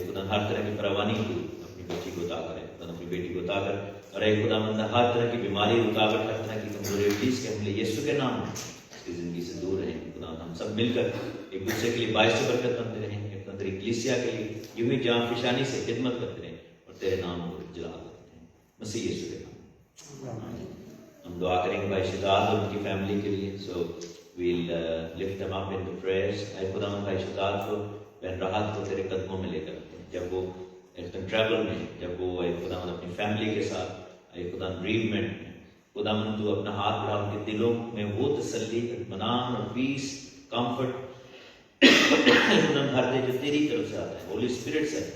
खुदा हर तरह की फरावानी तू अपनी बेटी को अता कर, खुदा अपनी बेटी को अता कर, और खुदावंद हर तरह की बीमारी, रुकावट, हर तरह की कमजोरी, प्लीज के हमले यीशु के नाम में इसकी जिंदगी से दूर रहें। खुदा हम सब मिलकर एक दूसरे के लिए बाइस बरकत बनते रहें, एक तेरी कलीसिया के लिए यूं ही जान फिशानी से खिदमत करते रहें और तेरे नाम को जला करते हैं, मसीह यीशु के नाम। हम दुआ करेंगे भाई शिदात और उनकी फैमिली के लिए, सो we'll lift them up in the prayers। खुदा भाई शिदात को, बहन राहत को तेरे कदमों में लेकर आते हैं, जब वो एकदम ट्रैवल में, जब वो खुदा अपनी फैमिली के साथ खुदा बेरीवमेंट में, खुदा तू अपना हाथ बढ़ा उनके दिलों में वो तसल्ली, इत्मीनान और पीस, कंफर्ट भर दे जो तेरी तरफ से आता है, होली स्पिरिट से आता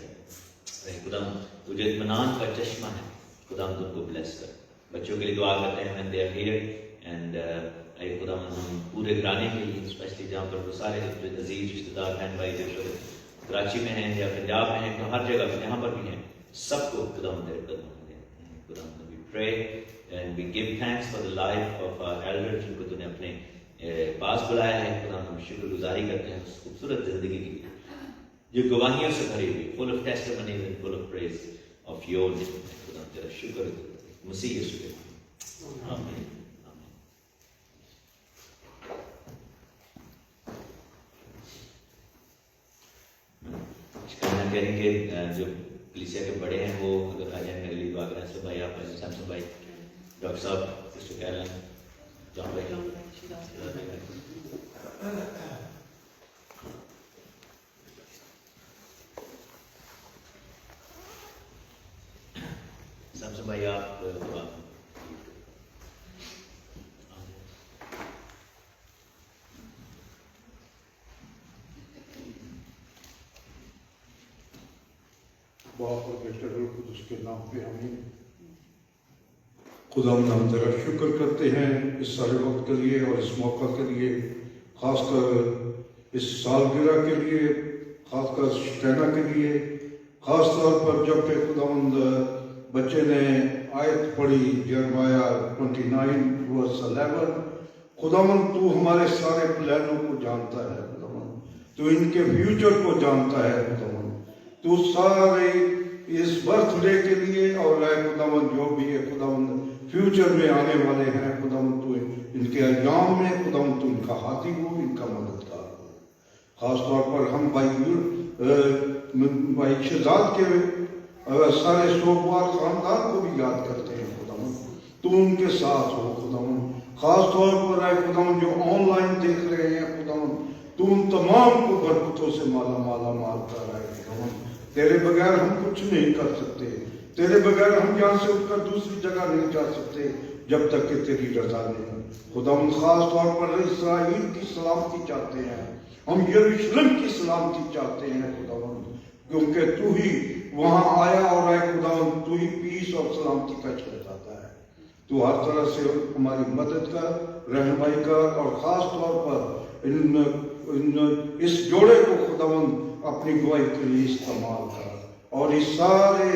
है। खुदा तू जो इत्मीनान का चश्मा है, खुदा तुमको ब्लेस कर। बच्चों के लिए दुआ करते हैं when they are here, and खुदा हम पूरे घराने के लिए, स्पेशली जहाँ पर वो सारे अजीज रिश्तेदार बहन भाई जो कराची में हैं या पंजाब में हैं, तो हर जगह पर जहाँ पर भी हैं, सबको खुदा तेरे कदमों में देते हैं। खुदा we pray and we give thanks for the life of our elders जिनको तूने अपने पास बुलाया है। खुदा हम शुक्रगुजारी करते हैं उस खूबसूरत जिंदगी की जो गवाहियों से भरी हुई, full of testimonies and full of praise of your name। खुदा तेरा शुक्र मसीह यीशु के नाम, आमीन। करेंगे जो कलीसिया के बड़े हैं वो अगर आ जाए मेरे लिए दुआ करें। सब भाई आप सैमसन भाई, डॉक्टर साहब, सिस्टर कैरल, जॉन भाई, सैमसन भाई आप दुआ बाप और बेटे रूह कुदूस के नाम पे आमीन। खुदा हम तेरा शुक्र करते हैं इस सारे वक्त के लिए और इस मौका के लिए, खासकर इस सालगिरह के लिए, खासकर शतैना के लिए, खास तौर पर जब के खुदावंद बच्चे ने आयत पढ़ी यिर्मयाह 29:11। खुदावंद तू हमारे सारे प्लानों को जानता है, खुदावंद तू इनके फ्यूचर को जानता है, खुदावंद तू सारे इस बर्थडे के लिए और खुदावंद जो भी है खुदावंद फ्यूचर में आने वाले हैं, खुदावंद तू इनके अंजाम में खुदावंद तू इनका हाथी हो, इनका मददगार हो। खास तौर पर हम भाई शहजाद के सारे सोमवार खानदान को भी याद करते हैं, खुदावंद तू उनके साथ हो, खुदावंद खास तौर पर खुदावंद जो ऑनलाइन देख रहे हैं, खुदावंद तू उन तमाम को बरकतों से माला कर रहा है। खुदावंद तेरे बगैर हम कुछ नहीं कर सकते, तेरे बगैर हम यहाँ से उठकर दूसरी जगह नहीं जा सकते जब तक कि तेरी रजा नहीं। खुदावंद खास तौर पर इस्राएल की सलामती चाहते हैं, हम यरूशलेम की सलामती चाहते हैं खुदावंद, क्योंकि तू ही वहां आया और खुदावंद तू ही पीस और सलामती का ठहराता है। तू हर तरह से हमारी मदद कर, रहनुमाई कर, और खास तौर पर इस जोड़े को खुदावंद अपनी गवाही के लिए इस्तेमाल कर, और इस सारे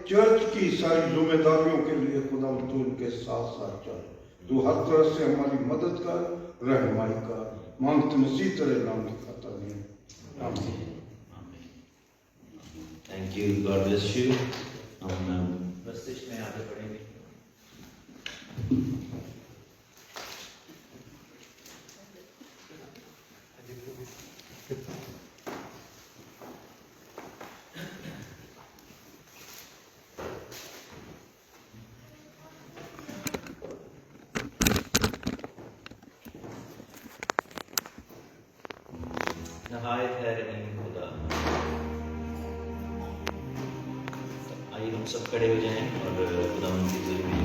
चर्च की सारी जिम्मेदारियों के लिए खुदावंद तू इनके साथ साथ चल, तू हर तरह से हमारी मदद कर, रहनुमाई कर, मांगते मसीह तेरे नाम की खातिर में, आमीन। Thank you, God bless you. हम मस्तिष्क में आगे बढ़ेंगे। नहायत है रहीम खुदा। आइए हम सब खड़े हो जाएं और खुदा उनकी ज़िंदगी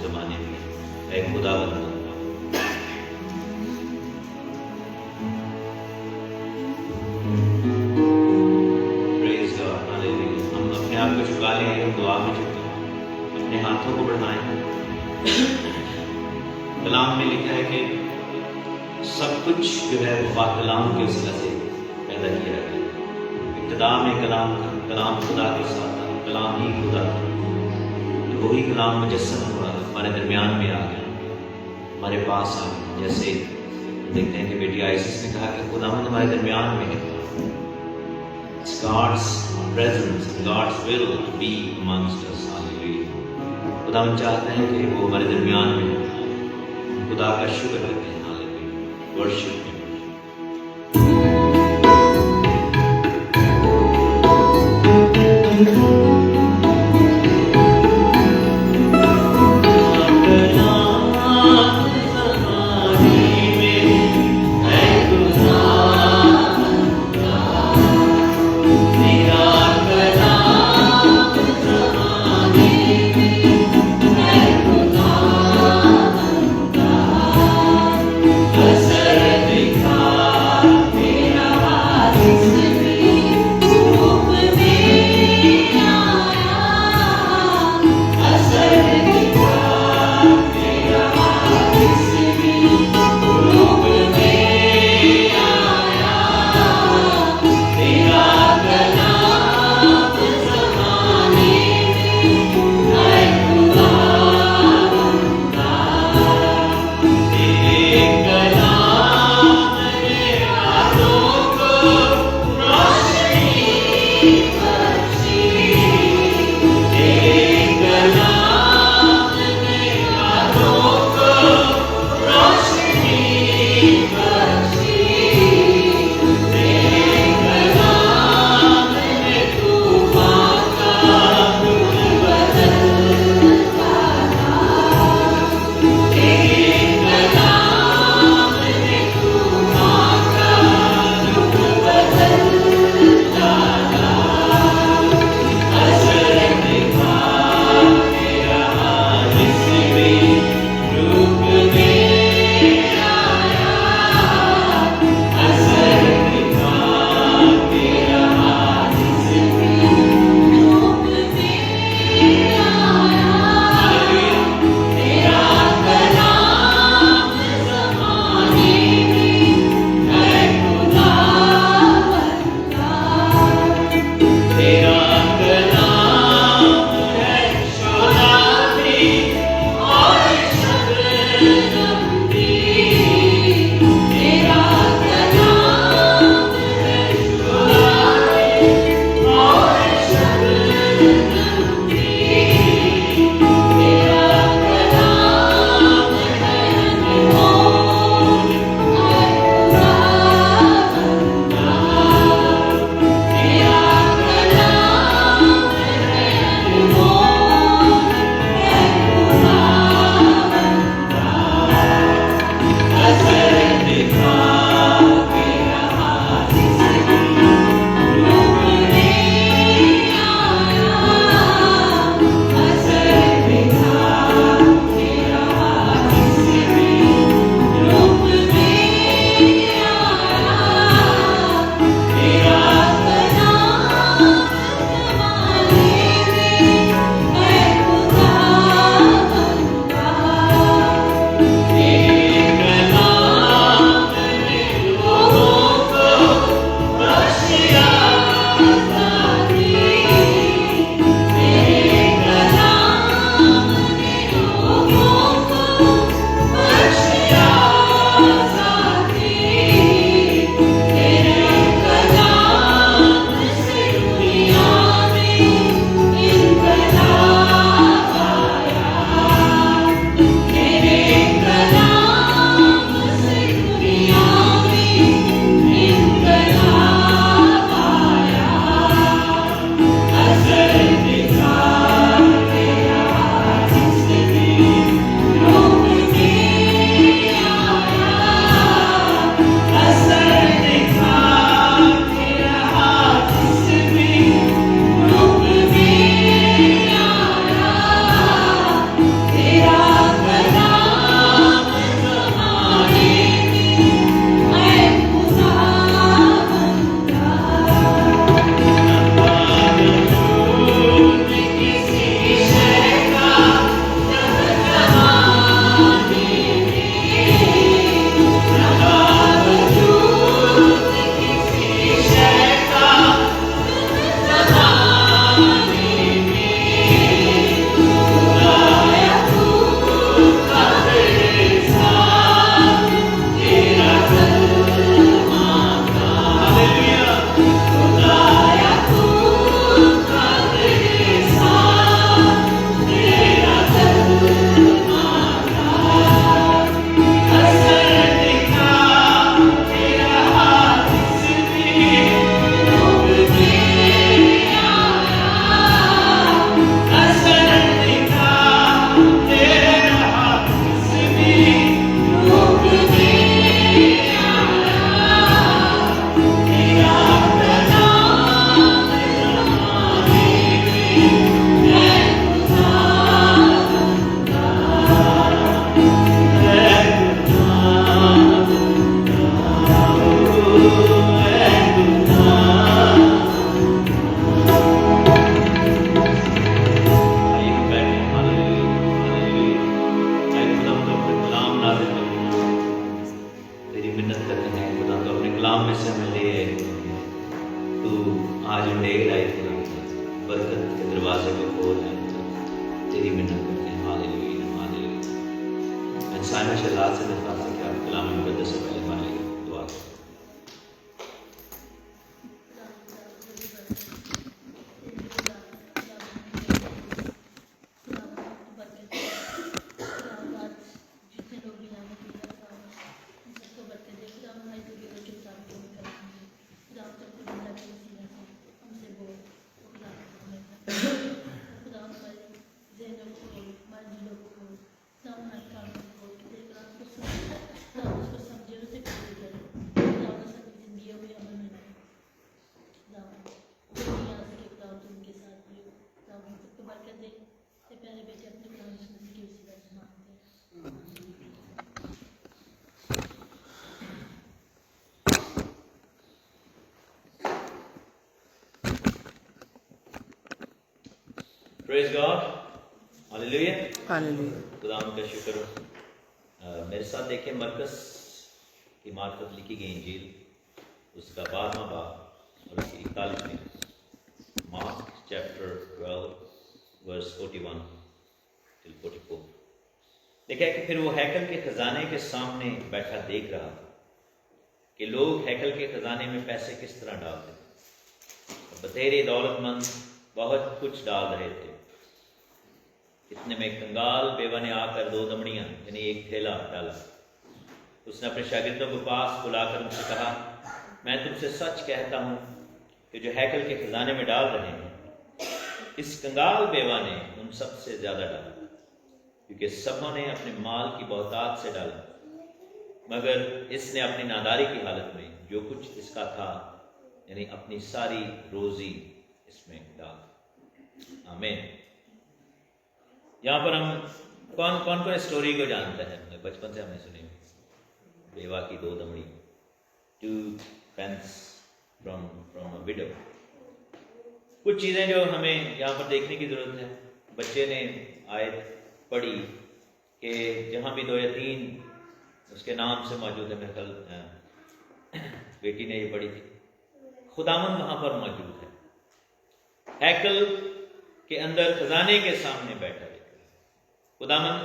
जमाने में। ऐ खुदावंद प्रेज गॉड, हालेलुया। हम अपने आप को झुका लें, हम दुआ में झुकें, अपने हाथों को बढ़ाएं। कलाम में लिखा है कि सब कुछ जो है वो कलाम के वसीला से पैदा किया गया। इब्तिदा में कलाम खुदा के साथ था, कलाम ही खुदा था। तो वही कलाम मुजस्सम हुआ, हमारे दरमियान में आ गया, हमारे पास आ गया। जैसे देखते हैं कि बेटी आइसिस ने कहा कि खुदावंद हमारे दरमियान में है। It's God's presence, God's will to be amongst us. Hallelujah. खुदावंद चाहते हैं कि वो हमारे दरमियान में हो। खुदा का शुक्र करते हैं। हालेलुया। वर्शिप में Yeah. साइमन शहजाद से दरख्वास्त है कि आप कलाम मुक़द्दस से पहले मान लीजिए, दुआ करें। Praise God, Hallelujah, hallelujah. खुदावंद का शुक्र। मेरे साथ देखिए मरकस की मार्फत लिखी गई इंजील, उसका 12वां बाब और उसकी 41वीं, मार्क चैप्टर 12 वर्स 41 till 44। देखा कि फिर वो हैकल के खजाने के सामने बैठा देख रहा कि लोग हैकल के खजाने में पैसे किस तरह डालते थे। बतेरे दौलतमंद बहुत कुछ डाल रहे थे। इतने में कंगाल बेवा ने आकर 2 दमड़ियां यानी एक थैला डाला। उसने अपने शागिर्दों को पास बुलाकर उनसे कहा, मैं तुमसे सच कहता हूं कि जो हैकल के खजाने में डाल रहे हैं, इस कंगाल बेवा ने उन सबसे ज्यादा डाला, क्योंकि सबों ने अपने माल की बहुतायत से डाला, मगर इसने अपनी नादारी की हालत में जो कुछ इसका था यानी अपनी सारी रोजी इसमें डाल। आमीन। यहाँ पर हम कौन स्टोरी को जानते हैं? बचपन से हमने सुनी बेवा की 2 दमड़ी, 2 pence from a widow। कुछ चीज़ें जो हमें यहाँ पर देखने की जरूरत है। बच्चे ने आयत पढ़ी कि जहाँ भी 2 या 3 उसके नाम से मौजूद है, मेरे कल बेटी ने ये पढ़ी थी, खुदावंद वहाँ पर मौजूद है। हैकल के अंदर खजाने के सामने बैठा है। खुदावंद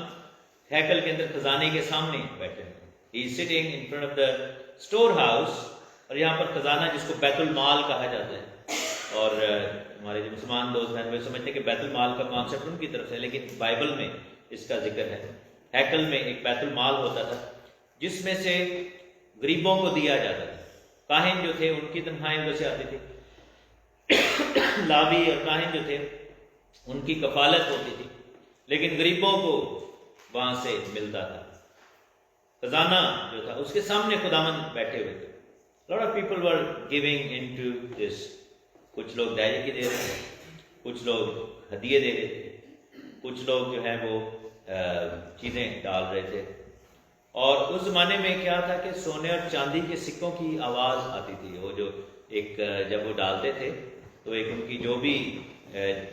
हैकल के अंदर खजाने के सामने बैठे हैं। He is sitting in front of the store house. और यहाँ पर खजाना जिसको बैतुल माल कहा जाता है, और हमारे जो मुसलमान दोस्त हैं वे समझते हैं कि बैतुल माल का कॉन्सेप्ट उनकी तरफ से, लेकिन बाइबल में इसका जिक्र है। हैकल में एक बैतुल माल होता था जिसमें से गरीबों को दिया जाता था। काहिन जो थे उनकी तनख्वाहें उधर से आती थी, लावी और काहिन जो थे उनकी कफालत होती थी, लेकिन गरीबों को वहां से मिलता था। खजाना जो था उसके सामने खुदावंद बैठे हुए थे। Lot of people were giving into this. कुछ लोग डायरेक्टली दे रहे थे, कुछ लोग हदिये दे रहे थे, कुछ लोग जो है वो चीजें डाल रहे थे। और उस जमाने में क्या था कि सोने और चांदी के सिक्कों की आवाज आती थी। वो जो एक जब वो डालते थे तो एक उनकी जो भी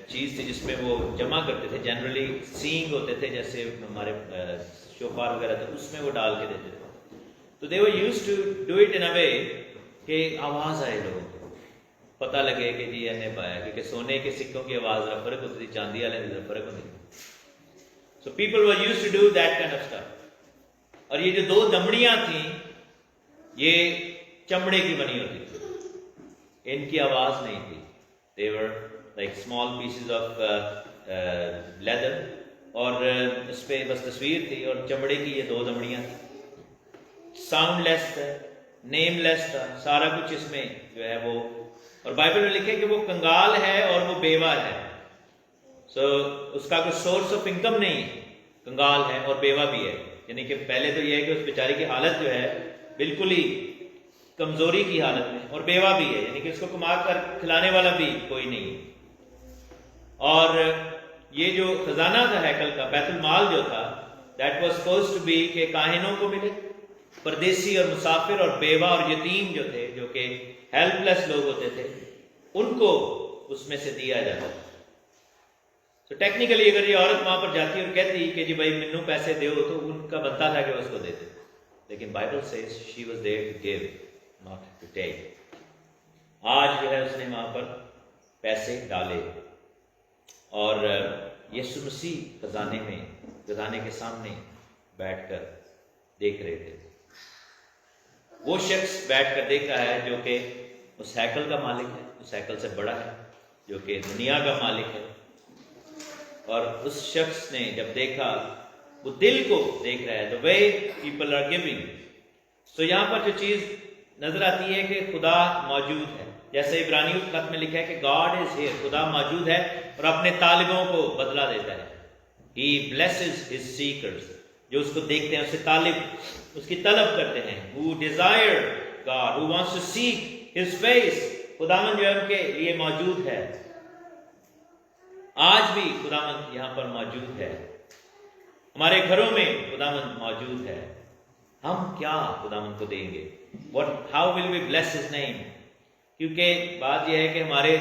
चीज थी जिसमें वो जमा करते थे, जनरली सींग होते थे जैसे हमारे शोफार वगैरह थे, उसमें वो डाल के देते थे। तो they were used to do it in a way कि आवाज आए, लोगों को पता लगे कि जी इन्हें पाया, क्योंकि सोने के सिक्कों की आवाज जरा फर्क होती थी, चांदी वाले में जरा फर्क होती थी। So people were used to do that kind of stuff. और ये जो 2 दमड़ियां थी ये चमड़े की बनी होती थी, इनकी आवाज नहीं थी। They were like small pieces of leather, और इस पे बस तस्वीर थी और चमड़े की ये 2 दमड़ियां थी। साउंडलेस था, नेमलेस था, सारा कुछ इसमें जो है वो। और बाइबल में लिखे कि वो कंगाल है और वो बेवा है। सो उसका कोई सोर्स ऑफ इनकम नहीं है, कंगाल है और बेवा भी है। यानी कि पहले तो यह है कि उस बेचारी की हालत जो है बिल्कुल ही कमजोरी की हालत में, और बेवा भी है, यानी कि उसको कमा कर खिलाने वाला भी कोई नहीं है। और ये जो खजाना था हैकल का, बैतुल माल जो था, that was supposed to be के काहिनों को मिले, परदेसी और मुसाफिर और बेवा और यतीम जो थे, जो कि हेल्पलेस लोग होते थे, उनको उसमें से दिया जाता था। तो टेक्निकली अगर ये औरत वहां पर जाती और कहती कि जी भाई मैनू पैसे दो, तो उनका बनता था कि उसको देते, लेकिन Bible says she was there to give, not to take. आज जो है उसने वहां पर पैसे डाले, और यीशु मसीह खजाने के सामने बैठकर देख रहे थे। वो शख्स बैठकर देख रहा है जो कि उस हैकल का मालिक है, उस हैकल से बड़ा है, जो कि दुनिया का मालिक है। और उस शख्स ने जब देखा, वो दिल को देख रहा है, the way people are giving. तो यहाँ पर जो चीज नजर आती है कि खुदा मौजूद है, जैसे इब्रानियों के खत में लिखा है कि गॉड इज हियर, खुदा मौजूद है और अपने तालिबों को बदला देता है। He blesses his seekers, जो उसको देखते हैं, उससे तालिब, उसकी तलब करते हैं। Who desire God, who wants to seek his face, खुदावन जो है उनके लिए मौजूद है। आज भी खुदावन यहाँ पर मौजूद है, हमारे घरों में खुदावन मौजूद है। हम क्या खुदावन को देंगे? How will we bless his name? क्योंकि बात यह है कि हमारे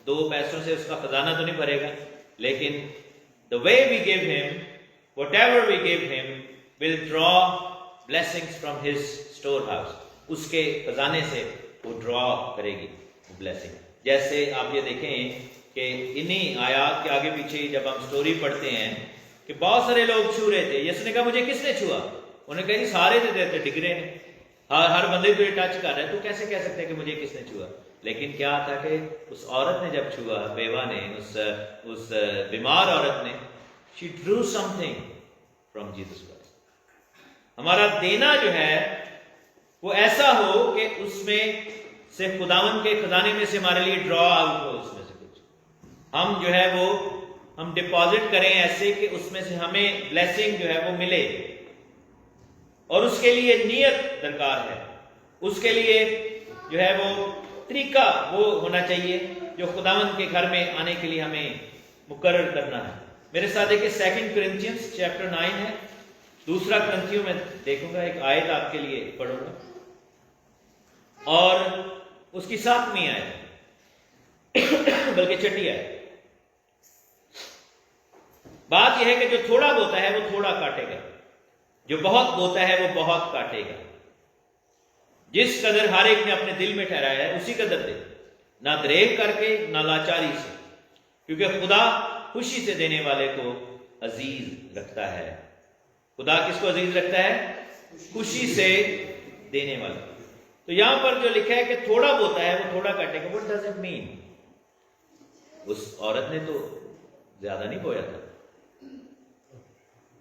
2 पैसों से उसका खजाना तो नहीं भरेगा, लेकिन the way we give him, whatever we give him, will draw blessings from his storehouse. उसके खजाने से वो ड्रॉ करेगी वो ब्लेसिंग। जैसे आप ये देखें कि इन्हीं आयात के आगे पीछे जब हम स्टोरी पढ़ते हैं कि बहुत सारे लोग छू रहे थे। यीशु ने कहा मुझे किसने छुआ? उन्होंने कहा जी सारे थे डिग रहे हैं, हर बंदे को टच कर रहा है, तो कैसे कह सकते हैं कि मुझे किसने छुआ? लेकिन क्या था कि उस औरत ने जब छुआ, बेवा ने, उस बीमार औरत ने, she drew something from Jesus Christ। हमारा देना जो है वो ऐसा हो कि उसमें से खुदावन के खजाने में से हमारे लिए ड्रॉ आउट हो, उसमें से कुछ हम जो है वो हम डिपॉजिट करें ऐसे कि उसमें से हमें ब्लेसिंग जो है वो मिले। और उसके लिए नियत दरकार है, उसके लिए जो है वो तरीका वो होना चाहिए जो खुदावन के घर में आने के लिए हमें मुकर्रर करना है। मेरे साथ देखिए 2 Corinthians चैप्टर 9 है, 2 Corinthians में देखूंगा, एक आयत आपके लिए पढ़ूंगा और उसकी 7वीं आयत बल्कि 6ठी आयत। बात यह है कि जो थोड़ा बोता है वो थोड़ा काटेगा, जो बहुत बोता है वो बहुत काटेगा। जिस कदर हर एक ने अपने दिल में ठहराया है उसी कदर दे, ना दरेग करके ना लाचारी से, क्योंकि खुदा खुशी से देने वाले को अजीज रखता है। खुदा किसको अजीज रखता है? खुशी से देने वाले। तो यहां पर जो लिखा है कि थोड़ा बोता है वो थोड़ा काटेगा, व्हाट डज इट मीन? उस औरत ने तो ज्यादा नहीं बोया था,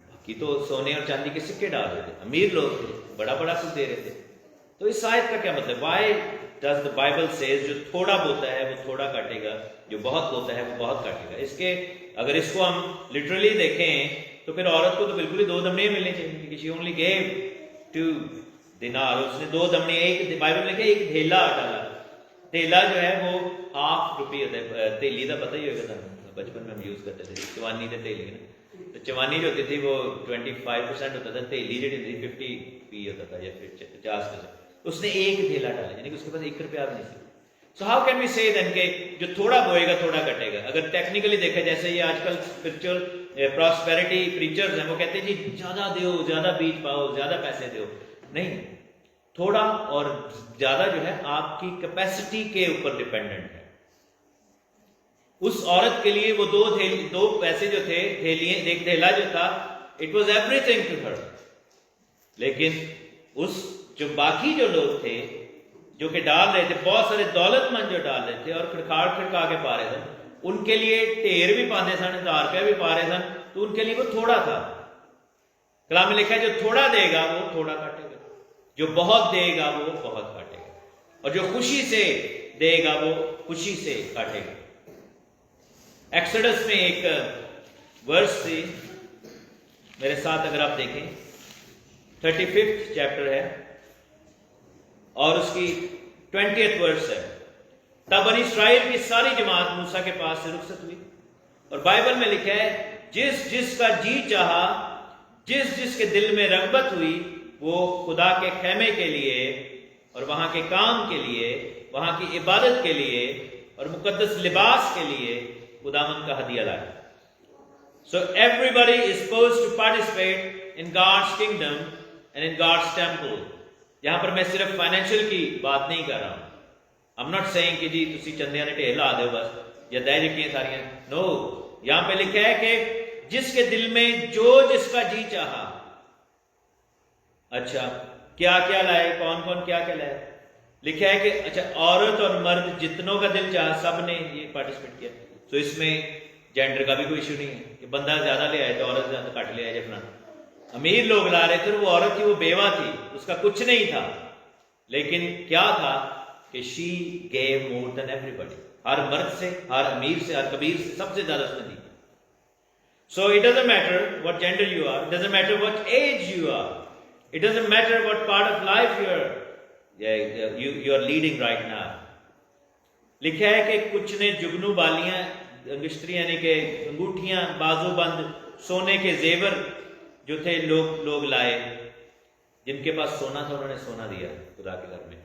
बाकी तो सोने और चांदी के सिक्के डाल रहे थे, अमीर लोग थे, बड़ा बड़ा कुछ दे रहे थे। तो इस आयत का क्या मतलब? Why does the Bible says जो थोड़ा बोता है वो थोड़ा काटेगा, जो बहुत बोता है वो बहुत काटेगा? इसके अगर इसको हम लिटरली देखें तो फिर औरत को तो बिल्कुल ही 2 दमड़े मिलने चाहिए, क्योंकि शी ओनली गेव 2 दिनार, उसने 2 दमड़े, एक बाइबल में लिखा है 1 धेला डाला। धेला जो है वो ₹1/2 होता है। तेली का पता ही होगा, बचपन में हम यूज करते थे, चवानी थे तेली ना, तो चवानी जो होती थी वो 25% होता था, तेली जो होती 50p होता था या फिर 50%। उसने 1 धेला डाला, यानी कि उसके पास ₹1 भी नहीं था। सो हाउ कैन वी से देन के जो थोड़ा बोएगा थोड़ा कटेगा? अगर टेक्निकली देखा, जैसे ये आजकल स्पिरिचुअल प्रॉस्पेरिटी प्रीचर्स हैं, वो कहते हैं जी ज्यादा दो, ज्यादा बीज पाओ, ज्यादा पैसे दो। नहीं, थोड़ा और ज्यादा जो है आपकी कैपेसिटी के ऊपर डिपेंडेंट है। उस औरत के लिए वो 2 पैसे जो थे, एक धेला जो था, it was everything to her. लेकिन उस जो बाकी जो लोग थे जो कि डाल रहे थे, बहुत सारे दौलतमंद जो डाल रहे थे और खिड़का के पा रहे थे, उनके लिए ढेर भी पाते सन, ₹1000 भी पा रहे सन, तो उनके लिए वो थोड़ा था। कलाम में लिखा है जो थोड़ा देगा वो थोड़ा काटेगा, जो बहुत देगा वो बहुत काटेगा, और जो खुशी से देगा वो खुशी से काटेगा। एक्सोडस में एक वर्स थी, मेरे साथ अगर आप देखें 35th चैप्टर है और उसकी 20th वर्स है। तब बनी इस्राएल की सारी जमात मूसा के पास से रुखसत हुई, और बाइबल में लिखा है जिस जिसका जी चाहा, जिस जिसके दिल में रगबत हुई, वो खुदा के खेमे के लिए और वहां के काम के लिए, वहां की इबादत के लिए और मुकद्दस लिबास के लिए खुदावन का हदिया लाया। So everybody is supposed to participate in God's kingdom and in God's temple. यहां पर मैं सिर्फ फाइनेंशियल की बात नहीं कर रहा हूं। I'm not saying कि जी तुसी चंदियां ने ढेर ला दो बस, या दहेज की सारियां। नो, यहां पे लिखा है कि जिसके दिल में जो जिसका जी चाहा, अच्छा, क्या क्या लाए, कौन कौन क्या क्या लाए? लिखा है कि अच्छा, औरत और मर्द जितनों का दिल चाहा सब ने ये पार्टिसिपेट किया। तो इसमें जेंडर का भी कोई इशू नहीं है कि बंदा ज्यादा ले आए तो औरत ज्यादा कट ले आए। अपना अमीर लोग ला रहे थे, वो औरत थी, वो बेवा थी, उसका कुछ नहीं था, लेकिन क्या था कि she gave more than everybody. हर मर्द से, हर अमीर से, हर कबीर से सबसे ज्यादा उसने दी। So it doesn't matter what gender you are, doesn't matter what age you are, it doesn't matter what part of life you are leading right now. लिखा है कि कुछ ने जुगनू बालियां, अंगुष्ठी यानी कि अंगूठियां, बाजूबंद, सोने के जेवर जो थे लोग लाए। जिनके पास सोना था उन्होंने सोना दिया खुदा के घर में।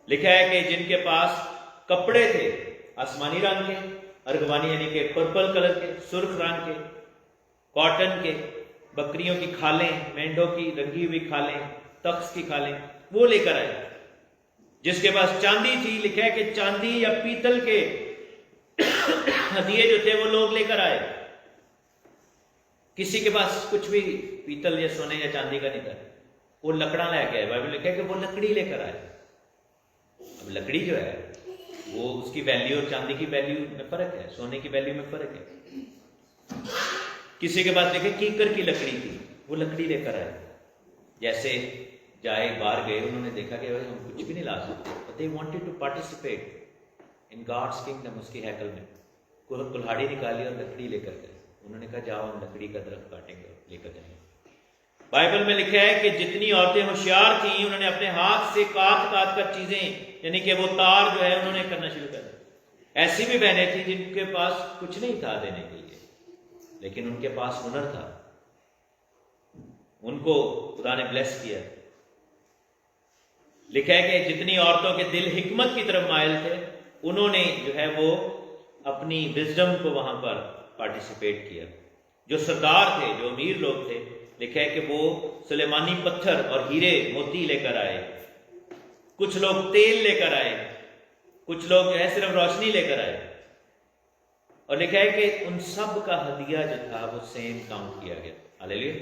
लिखा है कि जिनके पास कपड़े थे आसमानी रंग के, अर्गवानी यानी कि पर्पल कलर के, सुर्ख रंग के, कॉटन के, बकरियों की खालें, मेंढों की रंगी हुई खालें, तख्स की खालें, वो लेकर आए। जिसके पास चांदी थी, लिखा है कि चांदी या पीतल के हदिये जो थे वो लोग लेकर आए। किसी के पास कुछ भी पीतल या सोने या चांदी का नहीं था, वो लकड़ा लेके आए। बाइबल लिखा है कि वो लकड़ी लेकर आए। अब लकड़ी जो है वो उसकी वैल्यू और चांदी की वैल्यू में फर्क है, सोने की वैल्यू में फर्क है। किसी के पास देखे कीकर की लकड़ी थी, वो लकड़ी लेकर आए। जैसे जाए बाहर गए, उन्होंने देखा कि भाई हम कुछ भी नहीं ला सकते, but they wanted to participate in God's kingdom. उसकी हैकल में कुल्हाड़ी निकाली और लकड़ी लेकर गए। उन्होंने कहा जाओ हम लकड़ी का दरख्त काटेंगे, लेकर जाएंगे। बाइबल में लिखा है कि जितनी औरतें होशियार थीं, उन्होंने अपने हाथ से काट काट कर चीजें, यानी कि वो तार जो है उन्होंने करना शुरू कर दिया। ऐसी भी बहनें थी जिनके पास कुछ नहीं था देने के लिए, लेकिन उनके पास हुनर था, उनको खुदा ने ब्लेस किया। लिखा है कि जितनी औरतों के दिल हिकमत की तरफ मायल थे, उन्होंने जो है वो अपनी विजडम को वहां पर पार्टिसिपेट किया। जो सरदार थे, जो अमीर लोग थे, लिखा है कि वो सुलेमानी पत्थर और हीरे मोती लेकर आए। कुछ लोग तेल लेकर आए, कुछ लोग जो है सिर्फ रोशनी लेकर आए। और लिखा है कि उन सब का हदिया जो था वो सेम काउंट किया गया। हालेलुया,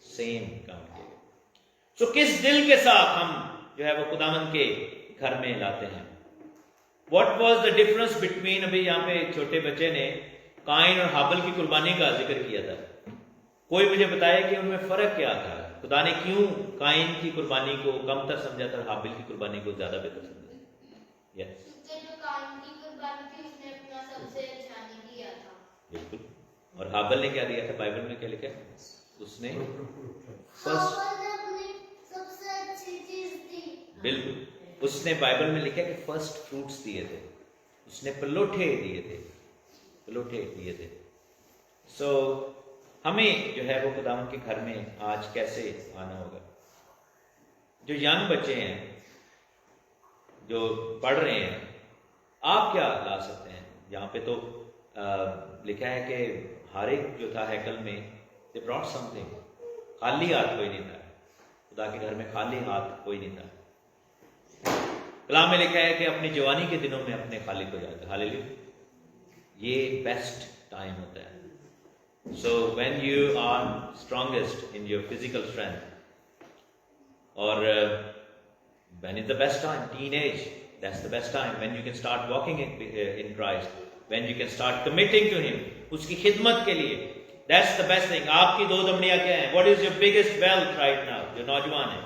सेम काउंट किया गया। तो किस दिल के साथ हम जो है वो खुदावंद के घर में लाते हैं? What was the difference between, अभी यहाँ पे छोटे बच्चे ने काइन और हाबिल की कुर्बानी का जिक्र किया था। कोई मुझे बताया कि उनमें फर्क क्या था? खुदा ने क्यों काइन की कुर्बानी को कमतर समझा था और हाबिल की कुर्बानी को ज्यादा बेहतर समझा? यस, जो काइन की कुर्बानी थी उसने अपना सबसे अच्छा नहीं दिया था। बिल्कुल। और हाबिल ने क्या दिया था? बाइबल में क्या लिखा है? उसने फर्स्ट, अपनी सबसे अच्छी चीज दी। बिल्कुल, उसने बाइबल में लिखा है कि फर्स्ट फ्रूट्स दिए थे, उसने पलोठे दिए थे, पलोठे दिए थे। सो हमें जो है वो खुदावंद के घर में आज कैसे आना होगा? जो यंग बच्चे हैं, जो पढ़ रहे हैं, आप क्या ला सकते हैं? यहाँ पे तो लिखा है कि हर एक जो था हैकल में, दे ब्रॉट समथिंग। खाली हाथ कोई नहीं था, खुदा के घर में खाली हाथ कोई नहीं था। कलाम में लिखा है कि अपनी जवानी के दिनों में अपने खालिक हो जाता है। हालेलुया, ये बेस्ट टाइम होता है। So when you are strongest in your physical strength, और when is the best time? Teenage, that's the best time when you can start walking in Christ, when you can start committing to him, उसकी खिदमत के लिए। That's the best thing. आपकी दो दमड़ियां क्या है? What is your biggest wealth right now? जो नौजवान है,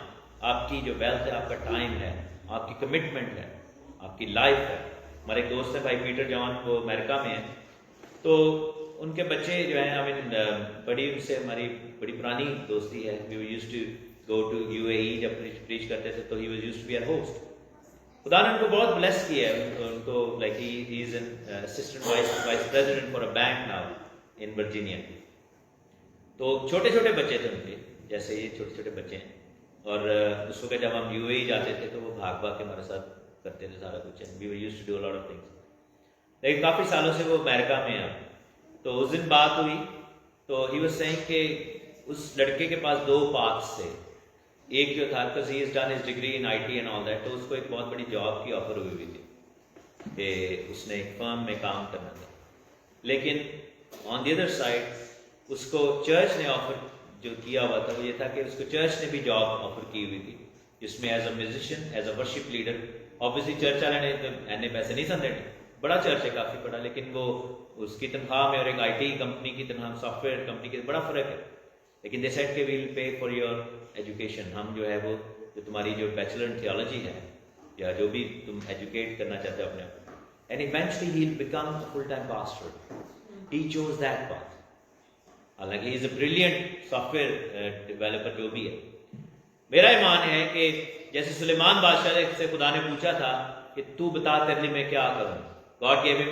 आपकी जो वेल्थ है आपका टाइम है, आपकी कमिटमेंट है, आपकी लाइफ है। हमारे एक दोस्त है भाई पीटर जॉन, वो अमेरिका में है। तो उनके बच्चे जो हैं, आई मीन बड़ी उनसे हमारी बड़ी पुरानी दोस्ती है। We used to go to UAE, जब प्रीच करते थे तो he was used to be our host. खुदा ने उनको बहुत ब्लेस किया है। उनको like he is an assistant vice president for a bank now in Virginia. तो छोटे छोटे बच्चे थे उनके, जैसे ये छोटे छोटे बच्चे हैं। और उस वक्त जब हम यूएई जाते थे तो वो भाग भाग के हमारे साथ करते थे सारा कुछ। We were used to do a lot of things. लेकिन काफ़ी सालों से वो अमेरिका में है। तो उस दिन बात हुई तो ही वाज सेइंग कि उस लड़के के पास दो पाथ्स थे। एक जो था, because he is done his degree in IT and all that, तो उसको एक बहुत बड़ी जॉब की ऑफर हुई थी कि उसने एक फर्म में काम करना था। लेकिन ऑन द अदर साइड उसको चर्च ने ऑफर जो किया हुआ था वो ये था कि उसको चर्च ने भी जॉब ऑफर की हुई थी, जिसमें as a musician, as a worship leader. Obviously church वाले ने एने पैसे नहीं सन देने, बड़ा चर्च है काफ़ी बड़ा, लेकिन वो उसकी तनख्वाह में और एक IT कंपनी की तनख्वाह, सॉफ्टवेयर कंपनी की बड़ा फ़र्क है। लेकिन दे सेड के will pay for your education, हम जो है वो जो तुम्हारी जो बैचलर इन थियोलॉजी है या जो भी तुम एजुकेट करना चाहते हो अपने आप, and eventually he will become a full time pastor. He chose that path. हालांकि he is a brilliant software developer जो भी है। मेरा ईमान है कि जैसे सुलेमान बादशाह से खुदा ने पूछा था कि तू बता तेरे लिए मैं क्या करूं, God gave him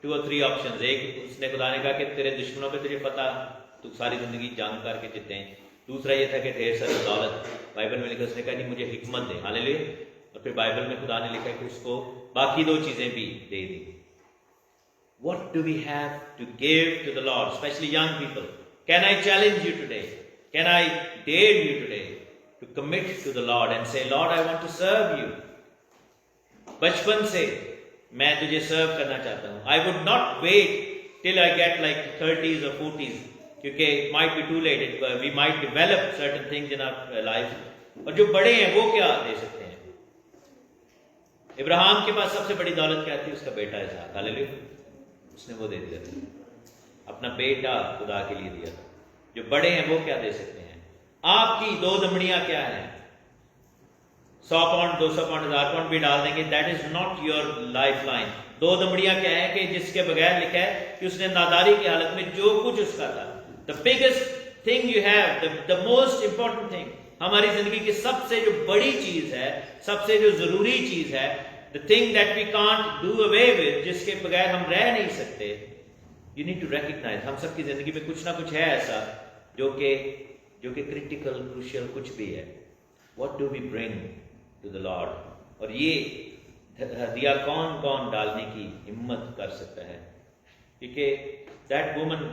2 or 3 options. एक, उसने खुदा ने कहा कि तेरे दुश्मनों पे तुझे पता, तू सारी जिंदगी जंग करके जीते हैं। दूसरा ये था कि ढेर सारी दौलत, बाइबल में लिखा, उसने कहा नहीं मुझे हिकमत दे, हालेलुया। और फिर बाइबल में खुदा ने लिखा कि उसको बाकी 2 चीजें भी दे दी। What do we have to give to the Lord, especially young people? Can I challenge you today? Can I dare you today to commit to the Lord and say, Lord, I want to serve you. बचपन से मैं तुझे सर्व करना चाहता हूँ। I would not wait till I get like 30s or 40s, क्योंकि it might be too late. We might develop certain things in our life. और जो बड़े हैं वो क्या दे सकते हैं? इब्राहिम के पास सबसे बड़ी दौलत क्या थी? उसका बेटा इसहाक, हालेलुया। उसने वो दे दिया था, अपना बेटा खुदा के लिए दिया था। जो बड़े हैं वो क्या दे सकते हैं? आपकी 2 दमड़ियां क्या है? 100 पाउंड, 200 पाउंड, 1000 पाउंड भी डाल देंगे, that is not your life line. 2 दमड़ियां क्या है कि जिसके बगैर लिखा है कि उसने नादारी की हालत में जो कुछ उसका था, the biggest thing you have, the most important thing, हमारी जिंदगी की सबसे जो बड़ी चीज है, सबसे जो जरूरी चीज है, the thing that we can't do away with, जिसके बगैर हम रह नहीं सकते, यू नीड टू रिकग्नाइज। हम सबकी जिंदगी में कुछ ना कुछ है ऐसा जो कि क्रिटिकल, क्रूशियल कुछ भी है। What do we bring to the Lord? और ये दिया कौन कौन डालने की हिम्मत कर सकता है? क्योंकि that woman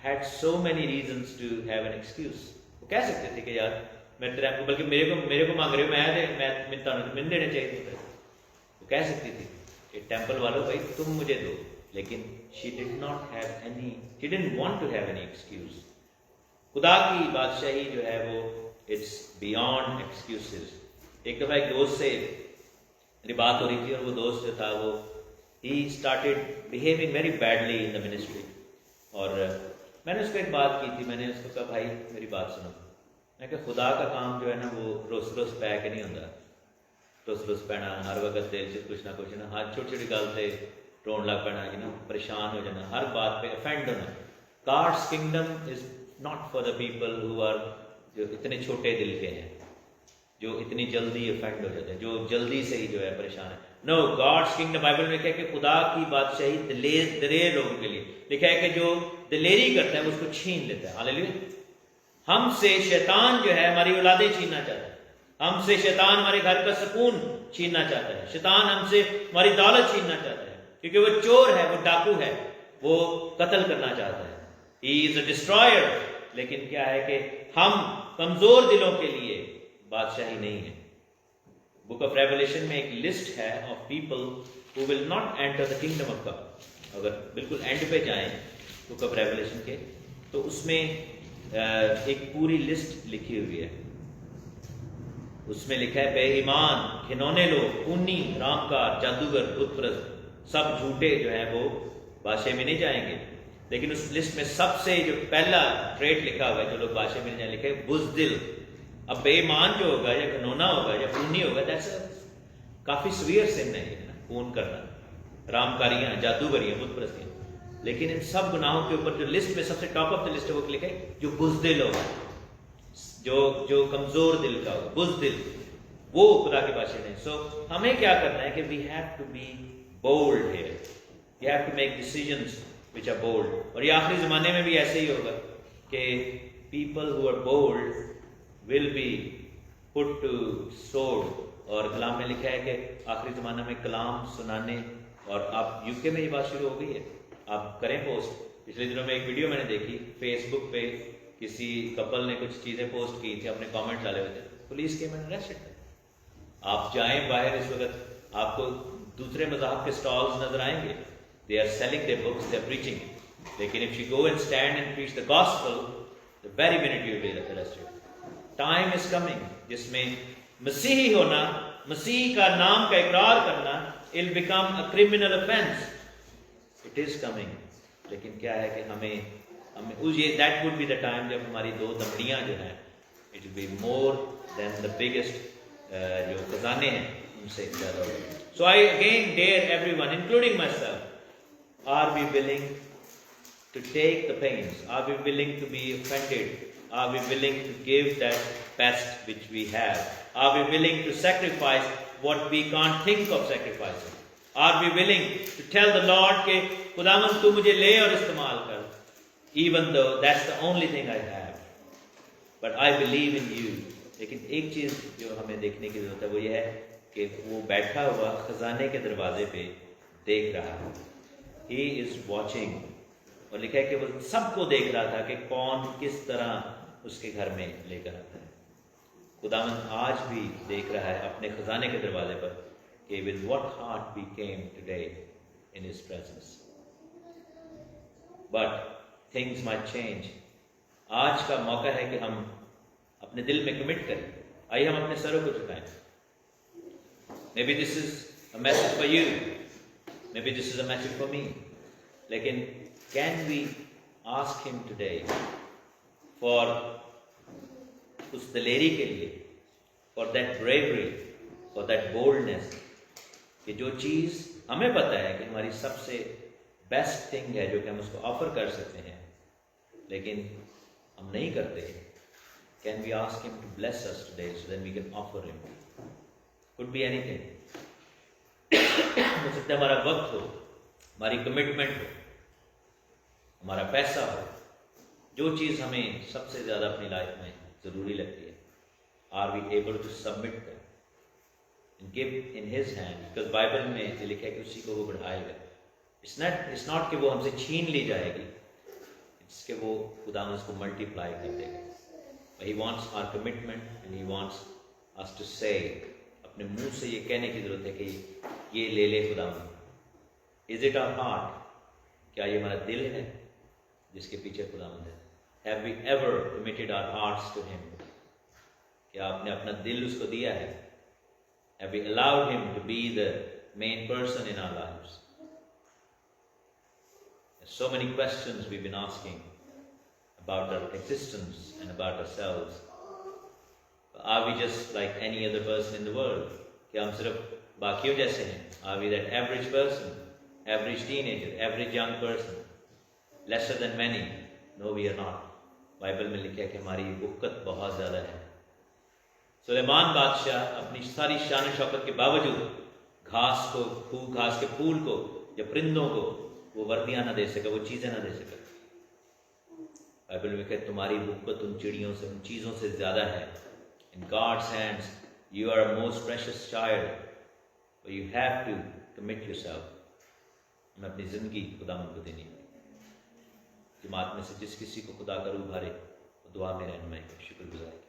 had so many reasons to have an excuse. वो कह सकते थे कि यार मैं तेरे आपको, बल्कि मेरे को मांग रहे हो, मैं तुम्हें देने चाहिए थे। वो कह सकती थी कि टेंपल वालों भाई तुम मुझे दो, लेकिन she did not have any, she didn't want to have any excuse. खुदा की बादशाही जो है वो it's beyond excuses. एक दफा एक दोस्त से मेरी बात हो रही थी और वो दोस्त जो था वो he started behaving very badly in the ministry. और मैंने उसको एक बात की थी, मैंने उसको कहा भाई मेरी बात सुनो, मैं कहा खुदा का काम जो है ना वो रोस रोस पै के नहीं होता। रोस रोस पैना, हर वक्त दिल से कुछ ना कुछ ना, हर छोटी छोटी गल से रोन लग पैना, परेशान हो जाना, हर बात पे अफेंड होना। God's kingdom is not for the people who are, जो इतने छोटे दिल के हैं, जो इतनी जल्दी अफेंड हो जाते हैं, जो जल्दी से ही जो है परेशान है। नो, गॉड्स किंगडम, बाइबल में लिखा है कि खुदा की बादशाही दलेर लोगों के लिए। लिखा है कि जो दिलेरी करता है वो उसको छीन लेता है, हालेलुया। हमसे शैतान जो है हमारी औलादें छीनना चाहता है, हमसे शैतान हमारे घर का सुकून छीनना चाहता है, शैतान हमसे हमारी दौलत छीनना चाहता है, क्योंकि वो चोर है, वो डाकू है, वो कत्ल करना चाहता है। ही इज अ डिस्ट्रॉयर। लेकिन क्या है कि हम कमजोर दिलों के लिए बादशाही नहीं है। बुक ऑफ रेवलेशन में एक लिस्ट है of people who will not enter the kingdom of God. अगर बिल्कुल एंड पे जाएं बुक ऑफ रेवलेशन के, तो उसमें एक पूरी लिस्ट लिखी हुई है। उसमें लिखा है बेईमान, घिनौने लोग, खूनी, रामकार, जादूगर, बुतप्रस्त, सब झूठे जो है वो बादशाह में नहीं जाएंगे। लेकिन उस लिस्ट में सबसे जो पहला ट्रेट लिखा हुआ है जो लोग बादशाह में जाए, लिखा है बुज़दिल। अब बेईमान जो होगा या घिनौना होगा या खूनी होगा, दैट्स काफी सीवियर सिन है ये, खून करना, रामकारियां, जादूगरियां, बुतप्रस्तियां। लेकिन इन सब गुनाहों के ऊपर जो लिस्ट में सबसे टॉप ऑफ द लिस्ट है वो लिखा है जो बुज़दिल होगा, जो कमजोर दिल का होगा, बुज़दिल, वो खुदा के बादशाह नहीं। सो हमें क्या करना है कि we have to be bold here, we have to make decisions which are bold. और ये आखिरी जमाने में भी ऐसे ही होगा कि people who are bold will be put to sword. और कलाम में लिखा है कि आखिरी जमाने में कलाम सुनाने, और आप यूके में ये बात शुरू हो गई है, आप करें पोस्ट। पिछले दिनों में एक वीडियो मैंने देखी फेसबुक पे, किसी कपल ने कुछ चीजें पोस्ट की थी, अपने कमेंट डाले हुए थे, पुलिस के मैंने अरेस्टेड। आप जाएं बाहर इस वक्त, आपको दूसरे मज़हब के स्टॉल्स नजर आएंगे, they are selling their books, they are preaching. लेकिन if you go and stand and preach the gospel, the very minute you will be arrested. Time is coming जिसमें मसीही होना, मसीह का नाम का इकरार करना, it'll become a criminal offense. It is coming. लेकिन क्या है कि हमें उस ये that would be the time जब हमारी दो दमड़ियां जो हैं, it will be more than the biggest जो खजाने हैं उनसे ज़्यादा होगा. So I again dare everyone, including myself, are we willing to take the pains? Are we willing to be offended? Are we willing to give that best which we have? Are we willing to sacrifice what we can't think of sacrificing? Are we willing to tell the Lord कि खुदावन तू मुझे ले और इस्तेमाल कर, even though that's the only thing I have, but I believe in you. लेकिन एक चीज़ जो हमें देखने की जरूरत है वो ये है कि वो बैठा हुआ खजाने के दरवाजे पे देख रहा है. He is watching. और लिखा है कि वो सबको देख रहा था कि कौन किस तरह उसके घर में लेकर आता है. खुदावन आज भी देख रहा है अपने खजाने के दरवाजे पर कि with what heart we came today in his presence. But things might change. आज का मौका है कि हम अपने दिल में कमिट करें. आइए हम अपने सरों को झुकाएं. Maybe this is a message for you. Maybe this is a message for me. लेकिन can we ask him today for उस दलेरी के लिए, for that bravery, for that boldness, कि जो चीज़ हमें पता है कि हमारी सबसे बेस्ट थिंग है जो कि हम उसको ऑफर कर सकते हैं लेकिन हम नहीं करते. Can we ask him to bless us today so then we can offer him? Could be anything. हो सकता है हमारा वक्त हो, हमारी कमिटमेंट हो, हमारा पैसा हो, जो चीज़ हमें सबसे ज़्यादा अपनी लाइफ में ज़रूरी लगती है. Are we able to submit them and give in his hand? Because Bible में लिखा है कि उसी को वो बढ़ाएगा. It's not कि वो हमसे छीन ली जाएगी, it's कि वो खुदा उसको मल्टीप्लाई कर देगा. But he wants our commitment and he wants us to say, अपने मुंह से ये कहने की जरूरत है कि ये ले ले खुदा. Is it our heart? क्या ये हमारा दिल है जिसके पीछे खुदावंद है? Have we ever committed our hearts to him? क्या आपने अपना दिल उसको दिया है? Have we allowed him to be the main person in our lives? There's so many questions we've been asking about our existence and about ourselves. Are we just like any other person in the world? क्या हम सिर्फ बाकियों जैसे हैं? Are we that average person, average teenager, average young person, lesser than many? No, we are not. Bible में लिखा है कि हमारी बुक्कत बहुत ज़्यादा है. सुलेमान बादशाह अपनी सारी शान शौकत के बावजूद घास के फूल को या परिंदों को वो वर्दियाँ ना दे सका, वो चीज़ें ना दे सका. बाइबल में लिखा है तुम्हारी बुक्कत उन चिड़ियों से, उन चीज़ों से ज़्यादा है. In God's hands, you are a most precious child, but you have to commit yourself. मैं अपनी ज़िंदगी खुदावंद को देनी. जमात में से जिस किसी को खुदा करूँ उभारे, वो दुआ में रहनुमाई का शुक्रगुजार है.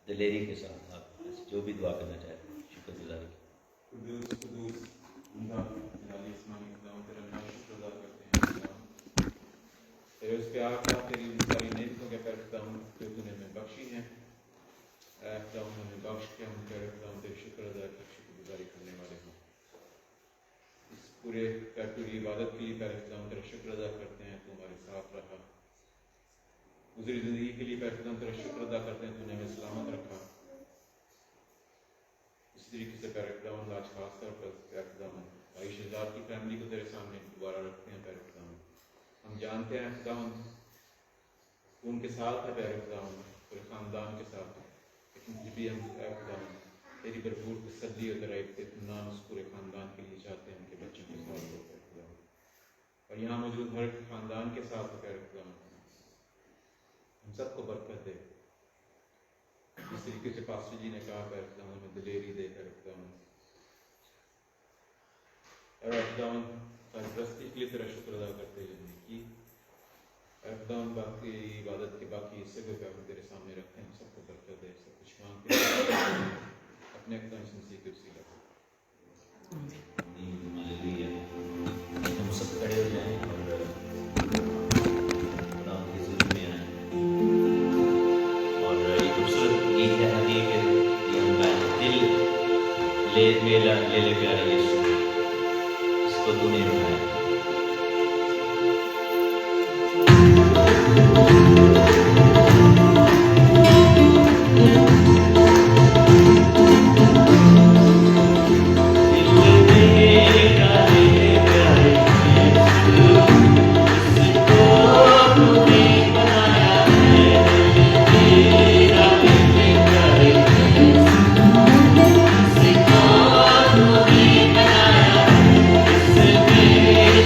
दिलेरी के साथ आप जो भी दुआ करना चाहते हैं शुक्रगुजारी. तेरे उस प्यार का, तेरी सारी नेमतों के पैरता हूँ जो तूने हमें बख्शी हैं. ऐसा हूँ हमें बख्श के हम पैरता हूँ तेरे शुक्र अदा कर शुक्रगुजारी करने वाले हूँ. इस पूरे पूरी इबादत के लिए पैरता हूँ तेरा शुक्र अदा करते हैं तू हमारे साथ रहा. गुजरी जिंदगी के लिए पैरता हूँ तेरा शुक्र अदा करते हैं तूने हमें सलामत रखा. इस तरीके से पैरता हूँ आज खास तौर पर पैरता हूँ भाई शहजाद की फैमिली को तेरे सामने दोबारा रखते हैं. पैरता हूँ हम जानते हैं खुदावंद तू उनके साथ है, खुदावंद पूरे ख़ानदान के साथ, लेकिन जब भी हम खुदावंद तेरी भरपूर तसल्ली और दराइब के नाम उस पूरे ख़ानदान के लिए चाहते हैं उनके बच्चों के साथ हो खुदावंद. और यहाँ मौजूद हर ख़ानदान के साथ हो खुदावंद हम सबको बरकत दे. जिस तरीके से पास्टर जी ने कहा खुदावंद हमें दिलेरी दे खुदावंद. और खुदावंद सारी प्रस्ती के लिए तेरा शुक्र अदा करते हैं कि खुदावन बाकी इबादत के बाकी हिस्से को भी तेरे सामने रखते हैं, सबको बरकत दे, सब कुछ मांगते हैं अपने खुदा मसीह के वसीले से। हालेलुया। हम सब खड़े हो जाएं और खुदा की हुजूरी में आएं। और ये खूबसूरत गीत है हदी के ये हम गाएं, दिल ले मेला ले ले प्यारे यीशु, इसको तूने बनाया। It's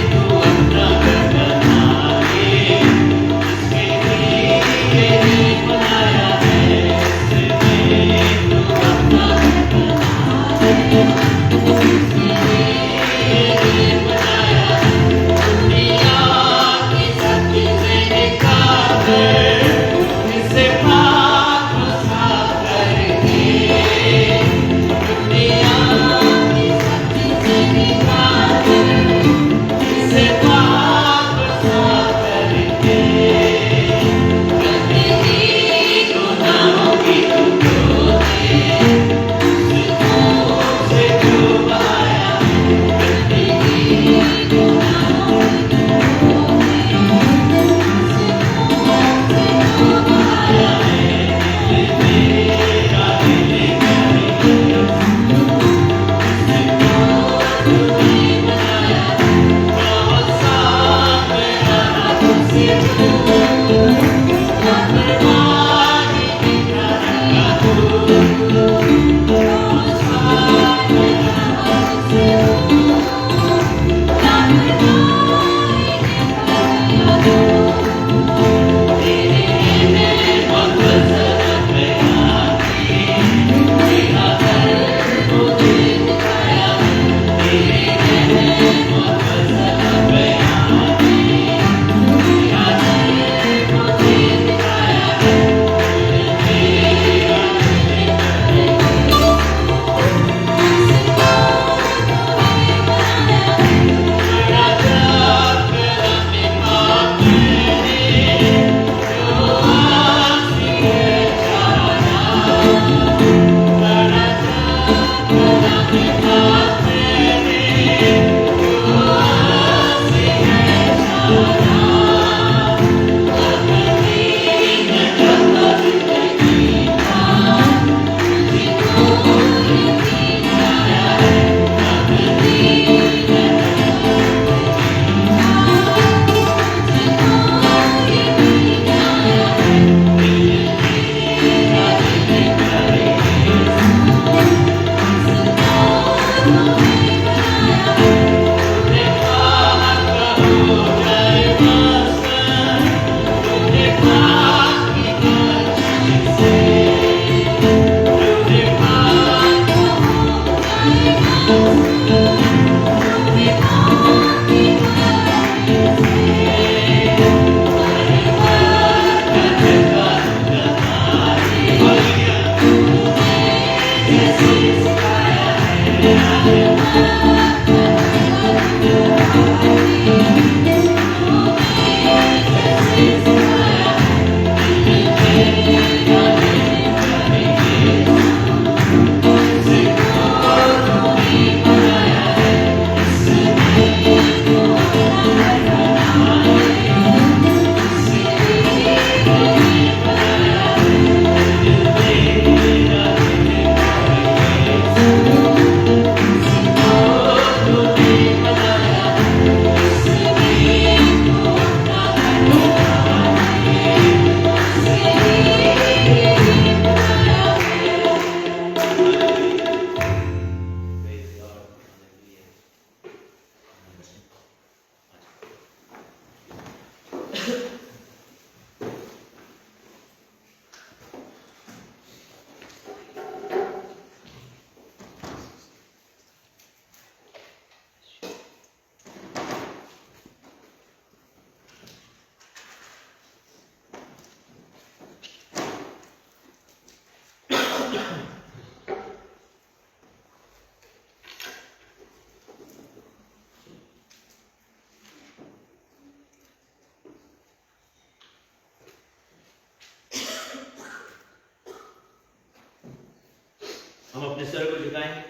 हम अपने सर को झुकाएं।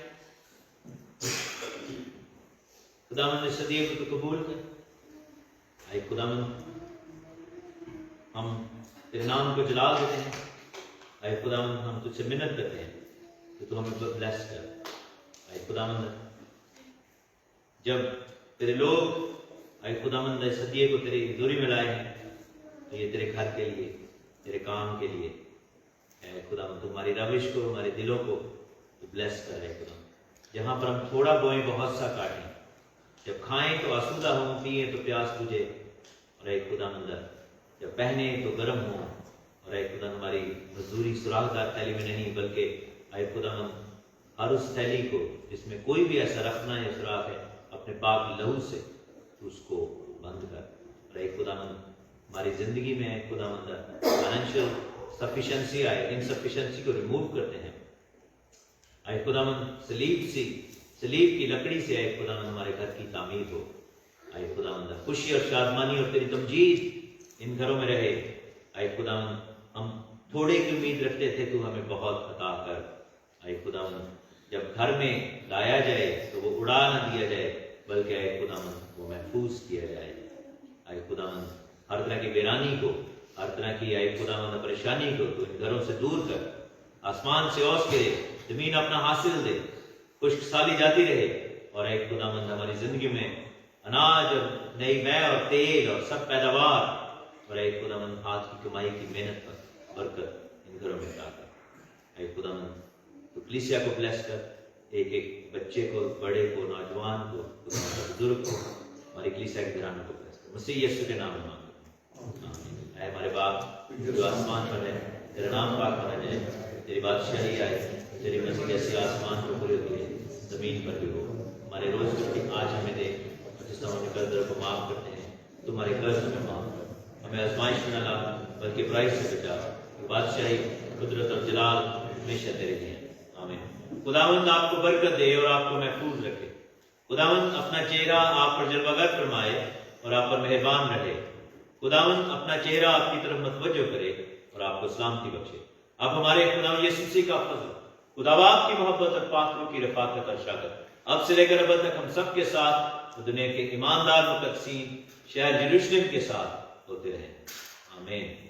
खुदावंद इस सदिये को तो कबूल कर। आए खुदावंद, हम तेरे नाम को जलाल देते हैं। आए खुदावंद, हम तुझसे मिन्नत करते हैं कि तू हमें ब्लेस कर। आए खुदावंद, जब तेरे लोग आए खुदावंद इस सदिये को तेरी दूरी में लाए हैं, तो ये तेरे घर के लिए, तेरे काम के लिए है खुदावंद। तुम्हारी रविश को, हमारे दिलों को तो ब्लेस कर है खुदावंद। जहाँ पर हम थोड़ा बोएं बहुत सा काटें, जब खाएं तो आसूदा हों, पिए तो प्यास बुझे, और एक खुदावंद जब पहने तो गर्म हो, और एक खुदा हमारी मजदूरी सुरागदार थैली में नहीं बल्कि आए खुदावंद हर उस थैली को जिसमें कोई भी ऐसा रखना या सुराग है, अपने पाक लहू से तो उसको बंद कर। और एक खुदावंद हमारी जिंदगी में एक खुदावंद फाइनेंशियल सफिशिएंसी आए, इनसफिशिएंसी को रिमूव करते हैं। आए खुदावंद सलीब की लकड़ी से आए खुदावंद हमारे घर की तामीर हो। आए खुदावंद खुशी और शादमानी और तेरी तमजीद इन घरों में रहे। आए खुदावंद, हम थोड़े की उम्मीद रखते थे, तू हमें बहुत अता कर। आए खुदावंद, जब घर में लाया जाए तो वो उड़ा न दिया जाए, बल्कि आए खुदावंद वो महफूज किया जाए। आए खुदावंद, हर तरह की बेरानी को, हर तरह की आए खुदावंद परेशानी को तू इन घरों से दूर कर। आसमान से ओस के जमीन अपना हासिल दे, खुश्क साली जाती रहे, और आए खुदावंद हमारी जिंदगी में अनाज और नई मै और तेल और सब पैदावार और आए खुदावंद हाथ की कमाई की मेहनत पर बरकत इन घरों में अता कर। आए खुदावंद, तो कलीसिया को ब्लेस कर, एक एक बच्चे को, बड़े को, नौजवान को, बुजुर्ग को, हमारी कलीसिया के घरानों को ब्लेस कर। मसीह यीशु के नाम में मांगते हैं, आमीन। ऐ हमारे बाप जो आसमान पर है, तेरा नाम पाक माना जाए, तेरी बादशाही आए, तेरी मर्जी जैसी आसमान पर पूरी होती है जमीन पर भी हो। हमारे रोज की आज हमें दे, जिस तरह हम कर्ज को माफ करते हैं, तुम्हारे कर्ज हमें माफ कर। हमें आजमाइश में न ला, बल्कि बुराई से बचा। बादशाही, कुदरत और जलाल हमेशा तेरे लिए। आमीन। खुदावंद आपको बरकत दे और आपको महफूज रखे। खुदावंद अपना चेहरा आप पर जलवागर फरमाए और आप पर मेहरबान रहे। खुदावंद अपना चेहरा आपकी तरफ मतवज्जो करे और आपको सलामती बख्शे। आप हमारे खुदावंद यीशु मसीह का फजल, खुदाबाप की मोहब्बत और पाक रूह की रफाकत और शाकत अब से लेकर अब तक हम सब के साथ, दुनिया के ईमानदार मुकद्दसीन शहर यरूशलेम के साथ होते रहें। आमीन।